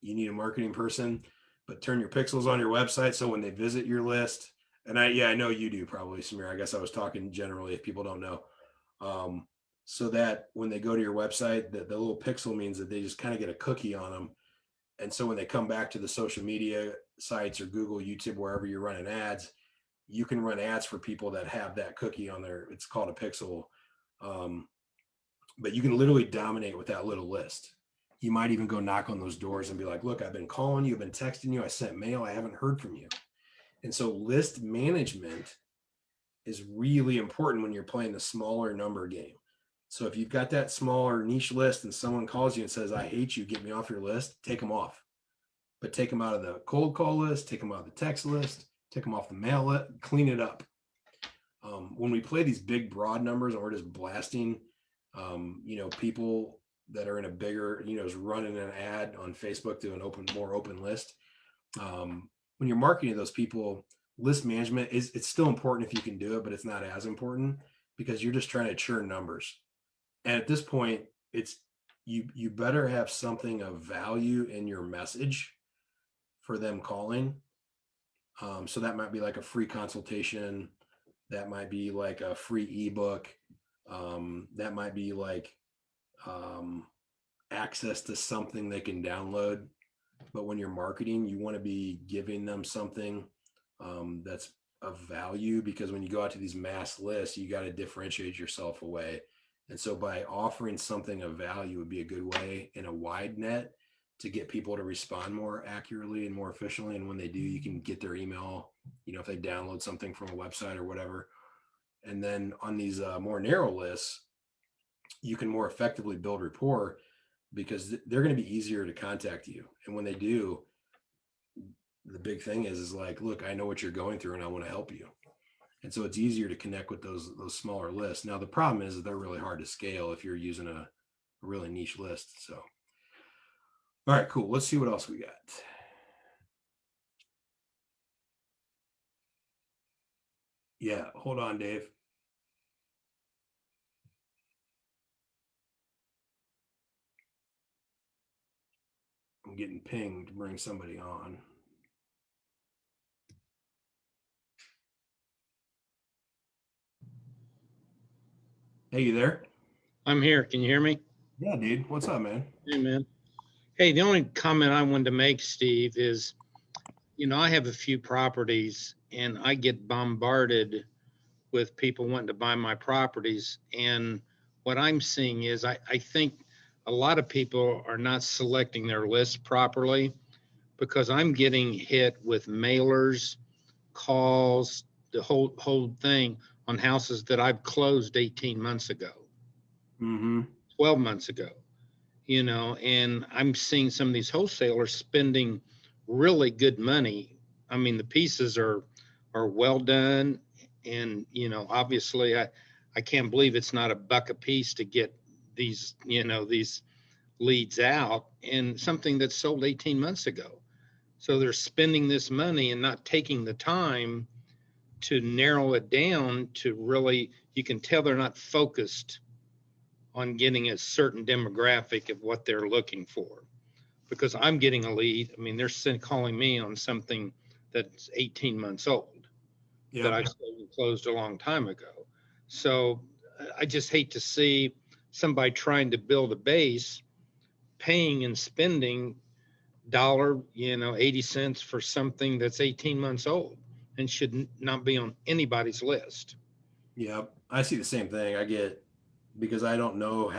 you need a marketing person, but turn your pixels on your website. So when they visit your list, and I know you do probably, Samir, I guess I was talking generally if people don't know. So that when they go to your website, the little pixel means that they just kind of get a cookie on them. And so when they come back to the social media sites or Google, YouTube, wherever you're running ads, you can run ads for people that have that cookie on there. It's called a pixel. But you can literally dominate with that little list. You might even go knock on those doors and be like, look, I've been calling you, I've been texting you, I sent mail, I haven't heard from you. And so list management is really important when you're playing the smaller number game. So if you've got that smaller niche list and someone calls you and says, I hate you, get me off your list, take them off. But take them out of the cold call list, take them out of the text list, take them off the mail list, clean it up. When we play these big broad numbers and we're just blasting, people that are in a bigger, is running an ad on Facebook to an more open list. When you're marketing to those people, list management it's still important if you can do it, but it's not as important because you're just trying to churn numbers. And at this point, it's you better have something of value in your message for them calling. So that might be like a free consultation. That might be like a free ebook. That might be like access to something they can download. But when you're marketing, you want to be giving them something that's of value, because when you go out to these mass lists, you got to differentiate yourself away. And so by offering something of value would be a good way in a wide net to get people to respond more accurately and more efficiently. And when they do, you can get their email, if they download something from a website or whatever. And then on these more narrow lists, you can more effectively build rapport because they're going to be easier to contact you. And when they do, the big thing is like, look, I know what you're going through and I want to help you. And so it's easier to connect with those smaller lists. Now, the problem is that they're really hard to scale if you're using a really niche list. So, all right, cool. Let's see what else we got. Yeah, hold on, Dave. I'm getting pinged to bring somebody on. Hey, you there? I'm here. Can you hear me? Yeah, dude. What's up, man? Hey, man. Hey, the only comment I wanted to make, Steve, is, I have a few properties and I get bombarded with people wanting to buy my properties. And what I'm seeing is I think a lot of people are not selecting their list properly, because I'm getting hit with mailers, calls, the whole thing on houses that I've closed 18 months ago, 12 months ago. And I'm seeing some of these wholesalers spending really good money. I mean, the pieces are well done. And, obviously I can't believe it's not $1 a piece to get these, these leads out, and something that's sold 18 months ago. So they're spending this money and not taking the time to narrow it down to really, you can tell they're not focused on getting a certain demographic of what they're looking for. Because I'm getting a lead. I mean, they're calling me on something that's 18 months old that I closed a long time ago. So I just hate to see somebody trying to build a base, paying and spending $1.80 for something that's 18 months old and should not be on anybody's list. Yeah, I see the same thing. I get, because I don't know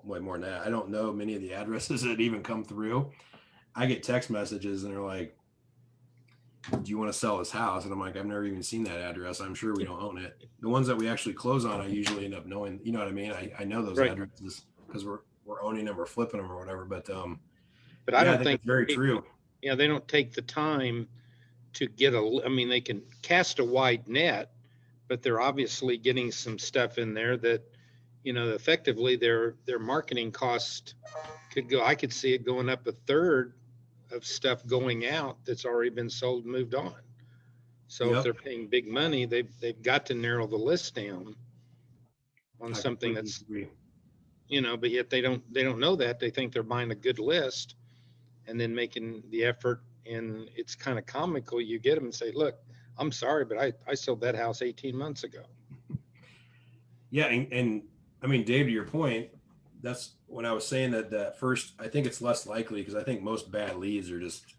way more than that. I don't know many of the addresses that even come through. I get text messages and they're like, do you want to sell this house? And I'm like, I've never even seen that address. I'm sure we don't own it. The ones that we actually close on, I usually end up knowing, you know what I mean? I know those addresses because we're owning them or flipping them or whatever. But I don't think it's very true. Yeah, they don't take the time to get they can cast a wide net, but they're obviously getting some stuff in there that, effectively their marketing cost I could see it going up a third of stuff going out that's already been sold and moved on. So if they're paying big money, they've got to narrow the list down on something that's, but yet they don't know that. They think they're buying a good list and then making the effort. And it's kind of comical. You get them and say, look, I'm sorry, but I sold that house 18 months ago. Yeah. And I mean, Dave, to your point, that's when I was saying that first, I think it's less likely because I think most bad leads are just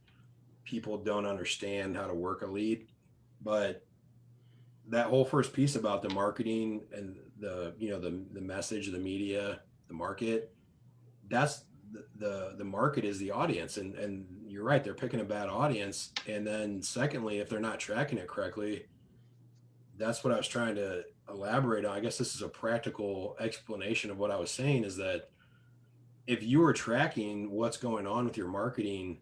people don't understand how to work a lead. But that whole first piece about the marketing and the message, the media, the market, that's the market is the audience. And you're right, they're picking a bad audience. And then secondly, if they're not tracking it correctly, that's what I was trying to elaborate on. I guess this is a practical explanation of what I was saying, is that if you are tracking what's going on with your marketing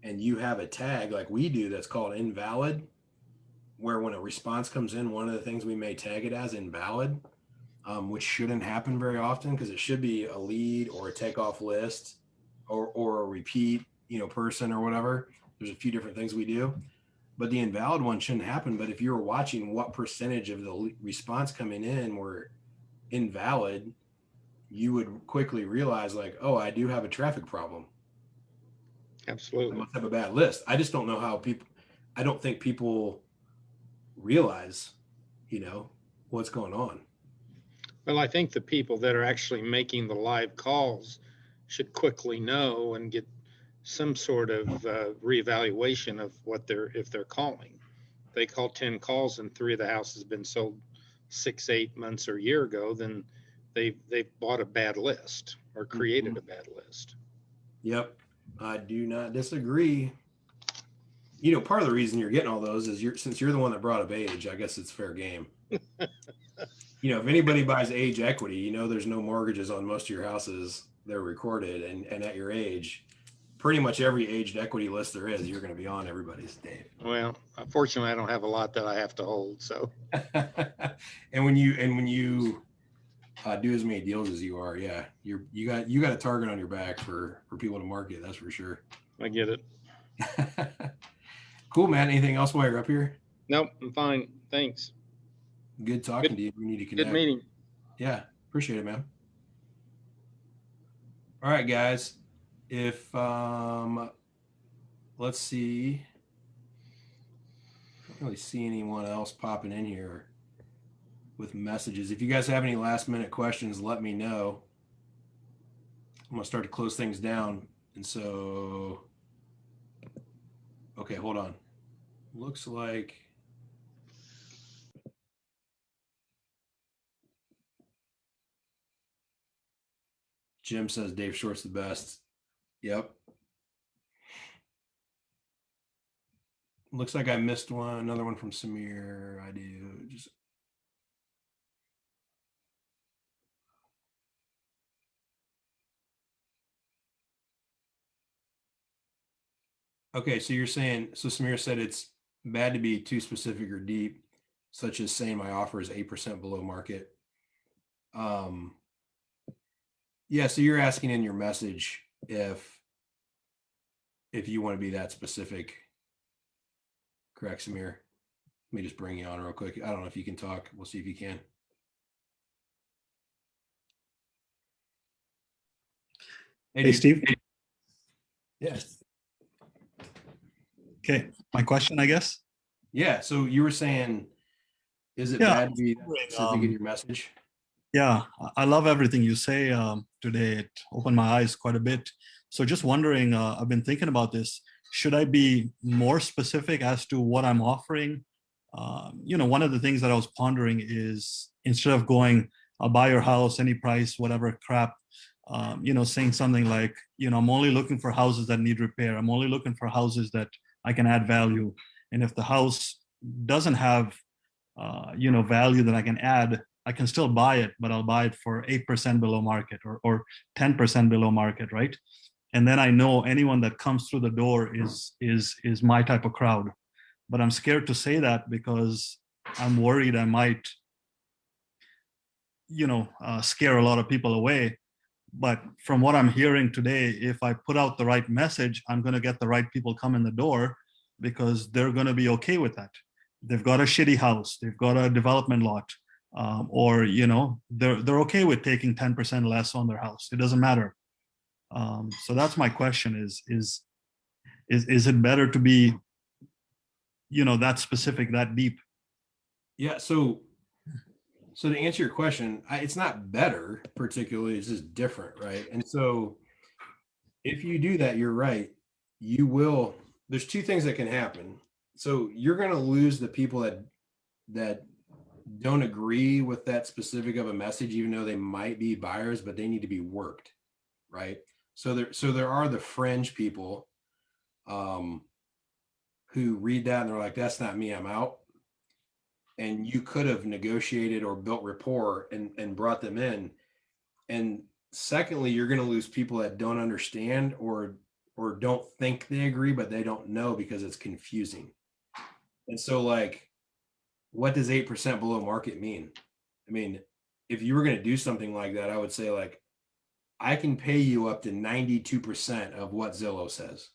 and you have a tag like we do that's called invalid, where when a response comes in, one of the things we may tag it as invalid. which shouldn't happen very often because it should be a lead or a takeoff list or a repeat, person or whatever. There's a few different things we do, but the invalid one shouldn't happen. But if you were watching what percentage of the response coming in were invalid, you would quickly realize like, oh, I do have a traffic problem. I Absolutely. must have a bad list. I just don't know how I don't think people realize, what's going on. Well, I think the people that are actually making the live calls should quickly know and get some sort of reevaluation of if they're calling. They call 10 calls and 3 of the houses been sold 6, 8 months or a year ago, then they've bought a bad list or created a bad list. Yep. I do not disagree. Part of the reason you're getting all those is since you're the one that brought up age, I guess it's fair game. If anybody buys age equity, there's no mortgages on most of your houses. They're recorded, and at your age, pretty much every aged equity list there is, you're going to be on everybody's, Dave. Well, unfortunately, I don't have a lot that I have to hold. So, and when you do as many deals as you are, yeah, you got a target on your back for people to market. That's for sure. I get it. Cool, man. Anything else while you're up here? Nope, I'm fine. Thanks. Good talking to you. We need to connect. Good meeting. Yeah, appreciate it, man. All right, guys. If let's see. I don't really see anyone else popping in here with messages. If you guys have any last minute questions, let me know. I'm gonna start to close things down. And so, okay, hold on. Looks like Jim says Dave Short's the best. Yep. Looks like I missed one. Another one from Samir. I do. Just okay. So you're saying, so Samir said it's bad to be too specific or deep, such as saying my offer is 8% below market. Yeah. So you're asking in your message if you want to be that specific. Correct, Samir. Let me just bring you on real quick. I don't know if you can talk. We'll see if you can. Hey, Steve. Yes. Okay, my question, I guess. Yeah. So you were saying, is it bad to be specific in your message? Yeah, I love everything you say today. It opened my eyes quite a bit. So just wondering, I've been thinking about this. Should I be more specific as to what I'm offering? One of the things that I was pondering is instead of going, I'll buy your house, any price, whatever crap, saying something like, I'm only looking for houses that need repair. I'm only looking for houses that I can add value. And if the house doesn't have, value that I can add, I can still buy it, but I'll buy it for 8% below market or 10% below market, right? And then I know anyone that comes through the door is my type of crowd. But I'm scared to say that because I'm worried I might, scare a lot of people away. But from what I'm hearing today, if I put out the right message, I'm going to get the right people come in the door because they're going to be okay with that. They've got a shitty house, they've got a development lot, or they're okay with taking 10% less on their house. It doesn't matter. So that's my question: is it better to be, that specific, that deep? Yeah. So to answer your question, it's not better particularly. It's just different, right? And so if you do that, you're right. You will. There's two things that can happen. So you're going to lose the people that don't agree with that specific of a message, even though they might be buyers, but they need to be worked, right? So there are the fringe people who read that and they're like, that's not me, I'm out. And you could have negotiated or built rapport and brought them in. And secondly, you're going to lose people that don't understand or don't think they agree, but they don't know because it's confusing. And so, like, what does 8% below market mean? I mean, if you were going to do something like that, I would say like, I can pay you up to 92% of what Zillow says.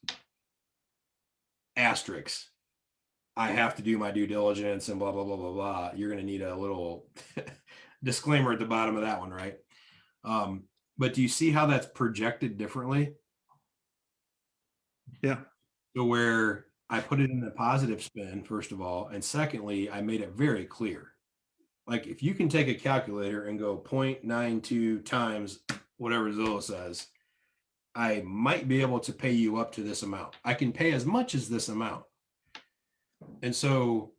Asterisks. I have to do my due diligence and blah, blah, blah, blah, blah. You're going to need a little disclaimer at the bottom of that one, right? But do you see how that's projected differently? Yeah. So where I put it in the positive spin, first of all, and secondly, I made it very clear. Like if you can take a calculator and go 0.92 times whatever Zillow says, I might be able to pay you up to this amount. I can pay as much as this amount. And so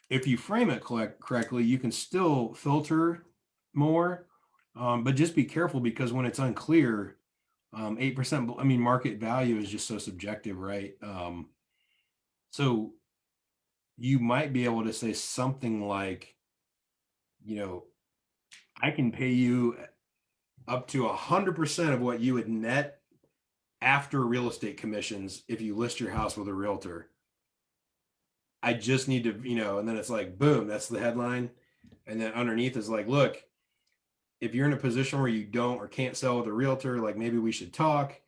if you frame it correctly, you can still filter more, but just be careful because when it's unclear, 8%, I mean, market value is just so subjective, right? So you might be able to say something like, I can pay you up to 100% of what you would net after real estate commissions if you list your house with a realtor. I just need to, and then it's like, boom, that's the headline. And then underneath is like, look, if you're in a position where you don't or can't sell with a realtor, like maybe we should talk.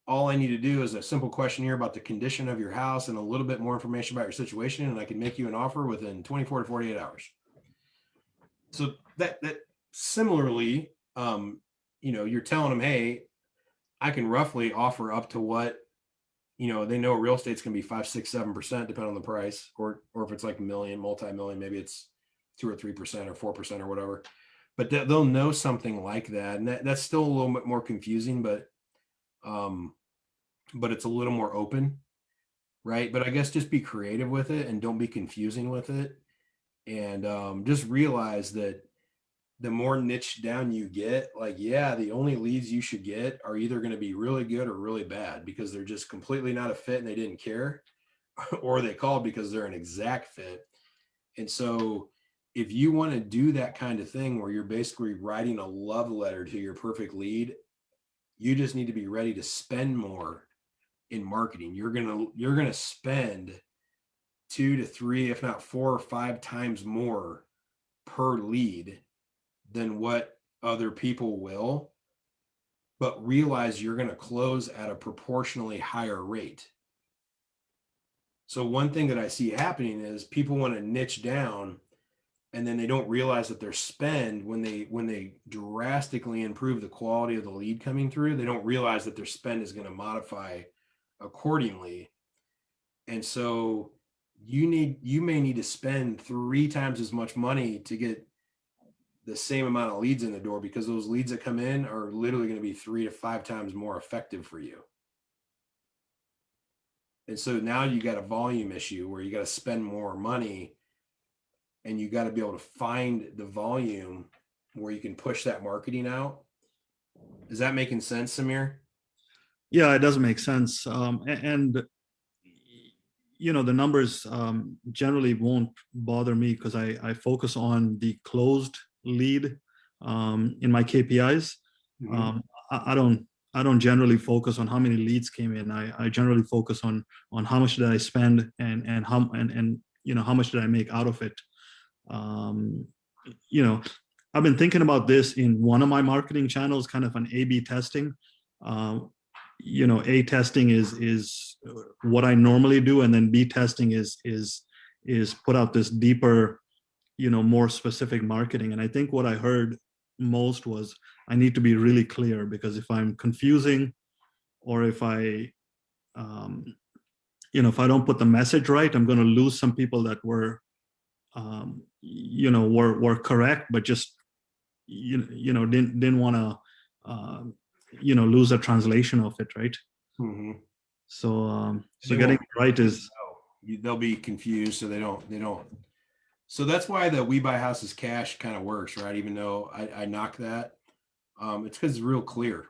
All I need to do is a simple questionnaire about the condition of your house and a little bit more information about your situation, and I can make you an offer within 24 to 48 hours. So that similarly, you're telling them, hey, I can roughly offer up to what, they know real estate's going to be 5, 6, 7%, depending on the price, or if it's like million, multi-million, maybe it's 2 or 3% or 4% or whatever. But they'll know something like that, and that's still a little bit more confusing, but it's a little more open, right? But I guess just be creative with it and don't be confusing with it, and just realize that the more niche down you get, like, yeah, the only leads you should get are either going to be really good or really bad because they're just completely not a fit and they didn't care, or they called because they're an exact fit. And so if you want to do that kind of thing where you're basically writing a love letter to your perfect lead, you just need to be ready to spend more in marketing. You're going to spend 2 to 3, if not 4 or 5 times more per lead than what other people will, but realize you're going to close at a proportionally higher rate. So one thing that I see happening is people want to niche down, and then they don't realize that their spend, when they drastically improve the quality of the lead coming through, they don't realize that their spend is going to modify accordingly. And so you may need to spend 3 times as much money to get the same amount of leads in the door, because those leads that come in are literally going to be 3 to 5 times more effective for you. And so now you got a volume issue where you got to spend more money, and you got to be able to find the volume where you can push that marketing out. Is that making sense, Samir? Yeah, it does make sense. And the numbers generally won't bother me because I focus on the closed lead in my KPIs. Mm-hmm. I don't generally focus on how many leads came in. I generally focus on how much did I spend and how much did I make out of it. I've been thinking about this in one of my marketing channels, kind of an A/B testing. A testing is what I normally do, and then B testing is put out this deeper, more specific marketing. And I think what I heard most was I need to be really clear, because if I'm confusing, or if I if I don't put the message right, I'm going to lose some people that were were correct, but just didn't want to lose a translation of it, right? Mm-hmm. So getting it right is they'll be confused, so they don't. So that's why the We Buy Houses Cash kind of works, right? Even though I knock that, it's because it's real clear.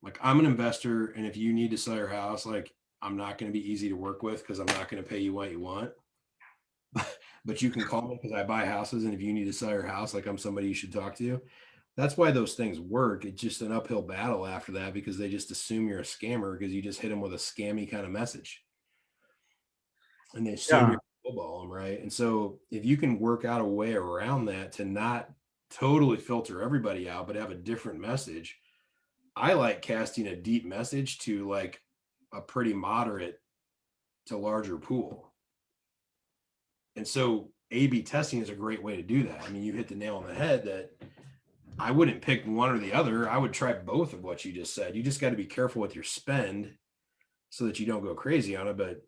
Like, I'm an investor, and if you need to sell your house, like, I'm not going to be easy to work with because I'm not going to pay you what you want. But you can call me because I buy houses, and if you need to sell your house, like, I'm somebody you should talk to. That's why those things work. It's just an uphill battle after that, because they just assume you're a scammer because you just hit them with a scammy kind of message, and they assume you're lowball them, right? And so if you can work out a way around that to not totally filter everybody out, but have a different message. I like casting a deep message to like a pretty moderate to larger pool. And so A/B testing is a great way to do that. I mean, you hit the nail on the head that I wouldn't pick one or the other. I would try both of what you just said. You just got to be careful with your spend so that you don't go crazy on it. But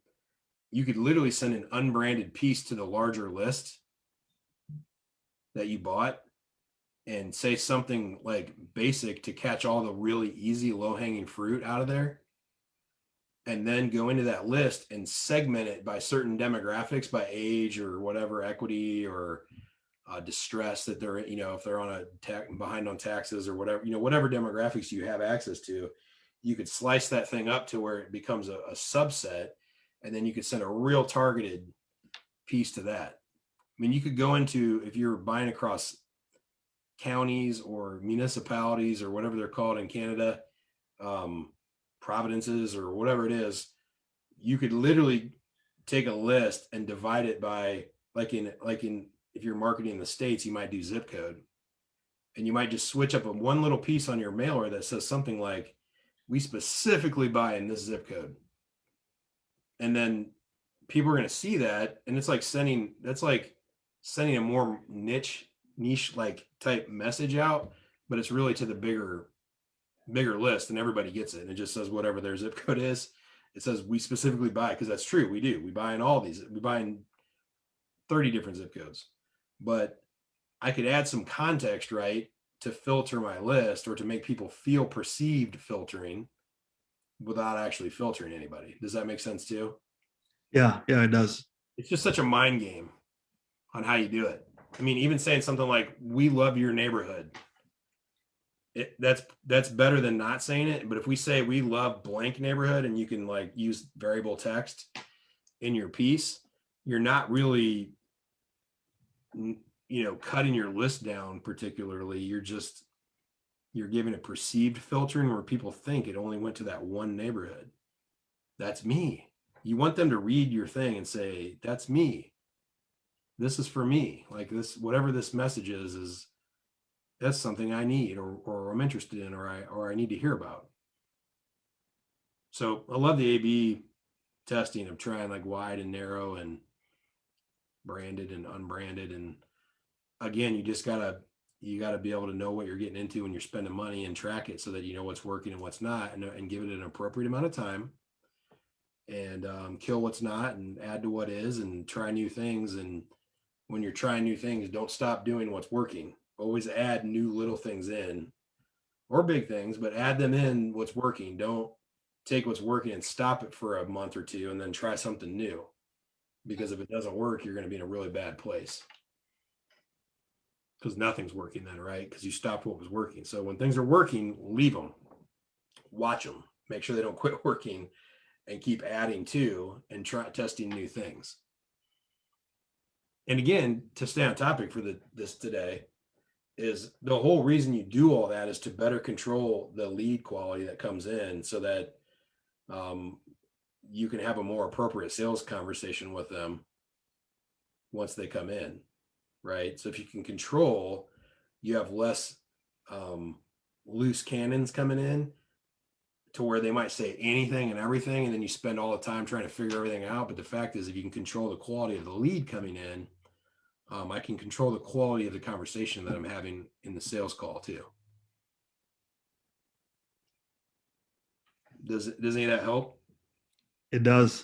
you could literally send an unbranded piece to the larger list that you bought and say something like basic to catch all the really easy low hanging fruit out of there. And then go into that list and segment it by certain demographics, by age or whatever, equity or distress that they're, if they're on behind on taxes or whatever, whatever demographics you have access to, you could slice that thing up to where it becomes a subset. And then you could send a real targeted piece to that. I mean, you could go into, if you're buying across counties or municipalities or whatever they're called in Canada, providences or whatever it is, you could literally take a list and divide it by like in if you're marketing in the States, you might do zip code, and you might just switch up one little piece on your mailer that says something like, we specifically buy in this zip code. And then people are going to see that. And it's like sending a more niche like type message out, but it's really to the bigger list, and everybody gets it. And it just says whatever their zip code is. It says we specifically buy, because that's true. We do. We buy in all these. We buy in 30 different zip codes. But I could add some context, right, to filter my list or to make people feel perceived filtering without actually filtering anybody. Does that make sense too? Yeah, it does. It's just such a mind game on how you do it. I mean, even saying something like, we love your neighborhood. That's better than not saying it. But if we say we love blank neighborhood, and you can like use variable text in your piece, you're not really, cutting your list down particularly. You're giving a perceived filtering where people think it only went to that one neighborhood. That's me. You want them to read your thing and say, that's me. This is for me. Like this, whatever this message is that's something I need or I'm interested in, or I need to hear about. So I love the A/B testing of trying like wide and narrow and branded and unbranded. And again, you gotta be able to know what you're getting into when you're spending money and track it so that you know what's working and what's not, and give it an appropriate amount of time, and kill what's not and add to what is, and try new things. And when you're trying new things, don't stop doing what's working. Always add new little things in, or big things, but add them in what's working. Don't take what's working and stop it for a month or two and then try something new. Because if it doesn't work, you're going to be in a really bad place. Because nothing's working then, right? Because you stopped what was working. So when things are working, leave them. Watch them. Make sure they don't quit working, and keep adding to and try testing new things. And again, to stay on topic for this today, is the whole reason you do all that is to better control the lead quality that comes in, so that you can have a more appropriate sales conversation with them once they come in, right? So if you can control, you have less loose cannons coming in to where they might say anything and everything, and then you spend all the time trying to figure everything out. But the fact is, if you can control the quality of the lead coming in, I can control the quality of the conversation that I'm having in the sales call too. Does any of that help? It does.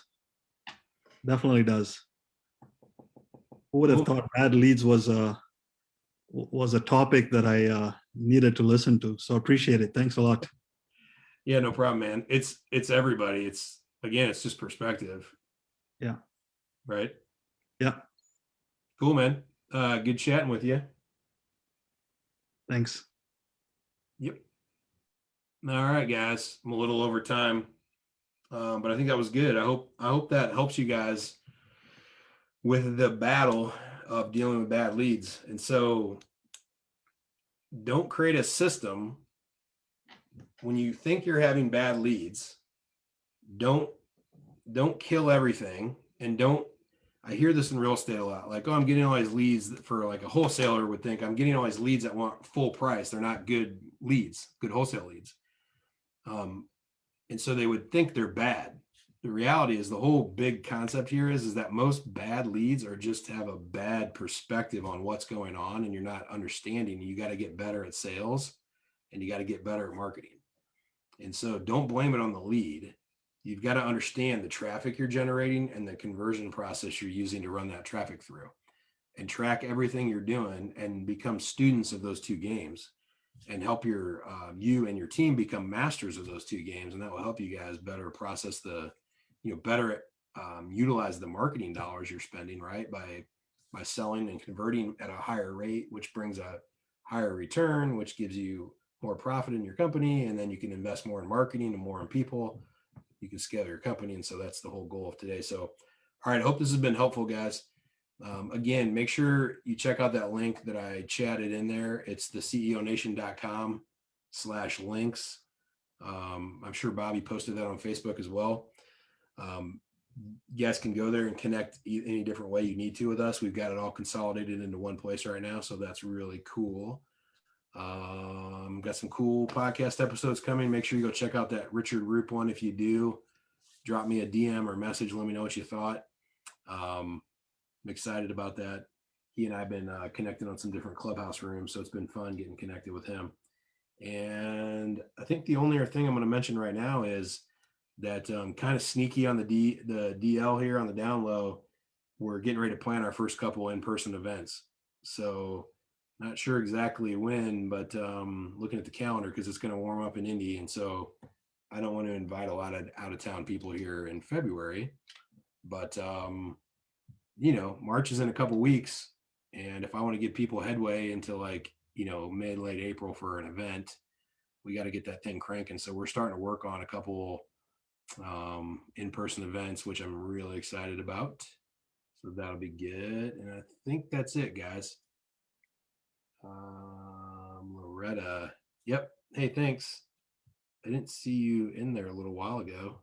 Definitely does. Who would have thought bad leads was a topic that I needed to listen to? So appreciate it. Thanks a lot. Yeah, no problem, man. It's everybody. It's just perspective. Yeah. Right. Yeah. Cool, man. Good chatting with you. Thanks. Yep. All right, guys. I'm a little over time, but I think that was good. I hope that helps you guys with the battle of dealing with bad leads. And so, don't create a system when you think you're having bad leads. Don't kill everything, and don't I hear this in real estate a lot. Like, oh, I'm getting all these leads for like a wholesaler would think I'm getting all these leads that want full price. They're not good leads, good wholesale leads. And so they would think they're bad. The reality is the whole big concept here is that most bad leads are just to have a bad perspective on what's going on, and you're not understanding. You got to get better at sales and you got to get better at marketing. And so don't blame it on the lead. You've got to understand the traffic you're generating and the conversion process you're using to run that traffic through, and track everything you're doing and become students of those two games, and help your you and your team become masters of those two games. And that will help you guys better process better utilize the marketing dollars you're spending, right? By selling and converting at a higher rate, which brings a higher return, which gives you more profit in your company. And then you can invest more in marketing and more in people. You can scale your company. And so that's the whole goal of today. So, all right, I hope this has been helpful, guys. Again, make sure you check out that link that I chatted in there. It's the ceonation.com/links. I'm sure Bobby posted that on Facebook as well. You guys can go there and connect any different way you need to with us. We've got it all consolidated into one place right now. So that's really cool. Got some cool podcast episodes coming. Make sure you go check out that Richard Roop one. If you do, drop me a DM or message. Let me know what you thought. I'm excited about that. He and I have been connected on some different clubhouse rooms, so it's been fun getting connected with him. And I think the only other thing I'm going to mention right now is that kind of sneaky on the DL here on the down low. We're getting ready to plan our first couple in-person events. So not sure exactly when, but looking at the calendar because it's going to warm up in Indy. And so I don't want to invite a lot of out-of-town people here in February, but March is in a couple weeks. And if I want to get people headway into mid, late April for an event, we got to get that thing cranking. So we're starting to work on a couple in-person events, which I'm really excited about. So that'll be good. And I think that's it, guys. Loretta. Yep. Hey, thanks. I didn't see you in there a little while ago.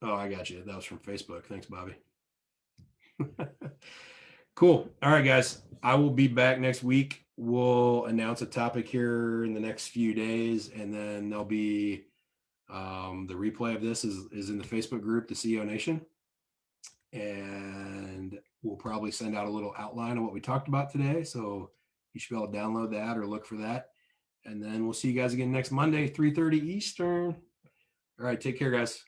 Oh, I got you. That was from Facebook. Thanks, Bobby. Cool. All right, guys. I will be back next week. We'll announce a topic here in the next few days, and then there'll be the replay of this is in the Facebook group, the CEO Nation. And we'll probably send out a little outline of what we talked about today. So you should be able to download that or look for that. And then we'll see you guys again next Monday, 3:30 Eastern. All right. Take care, guys.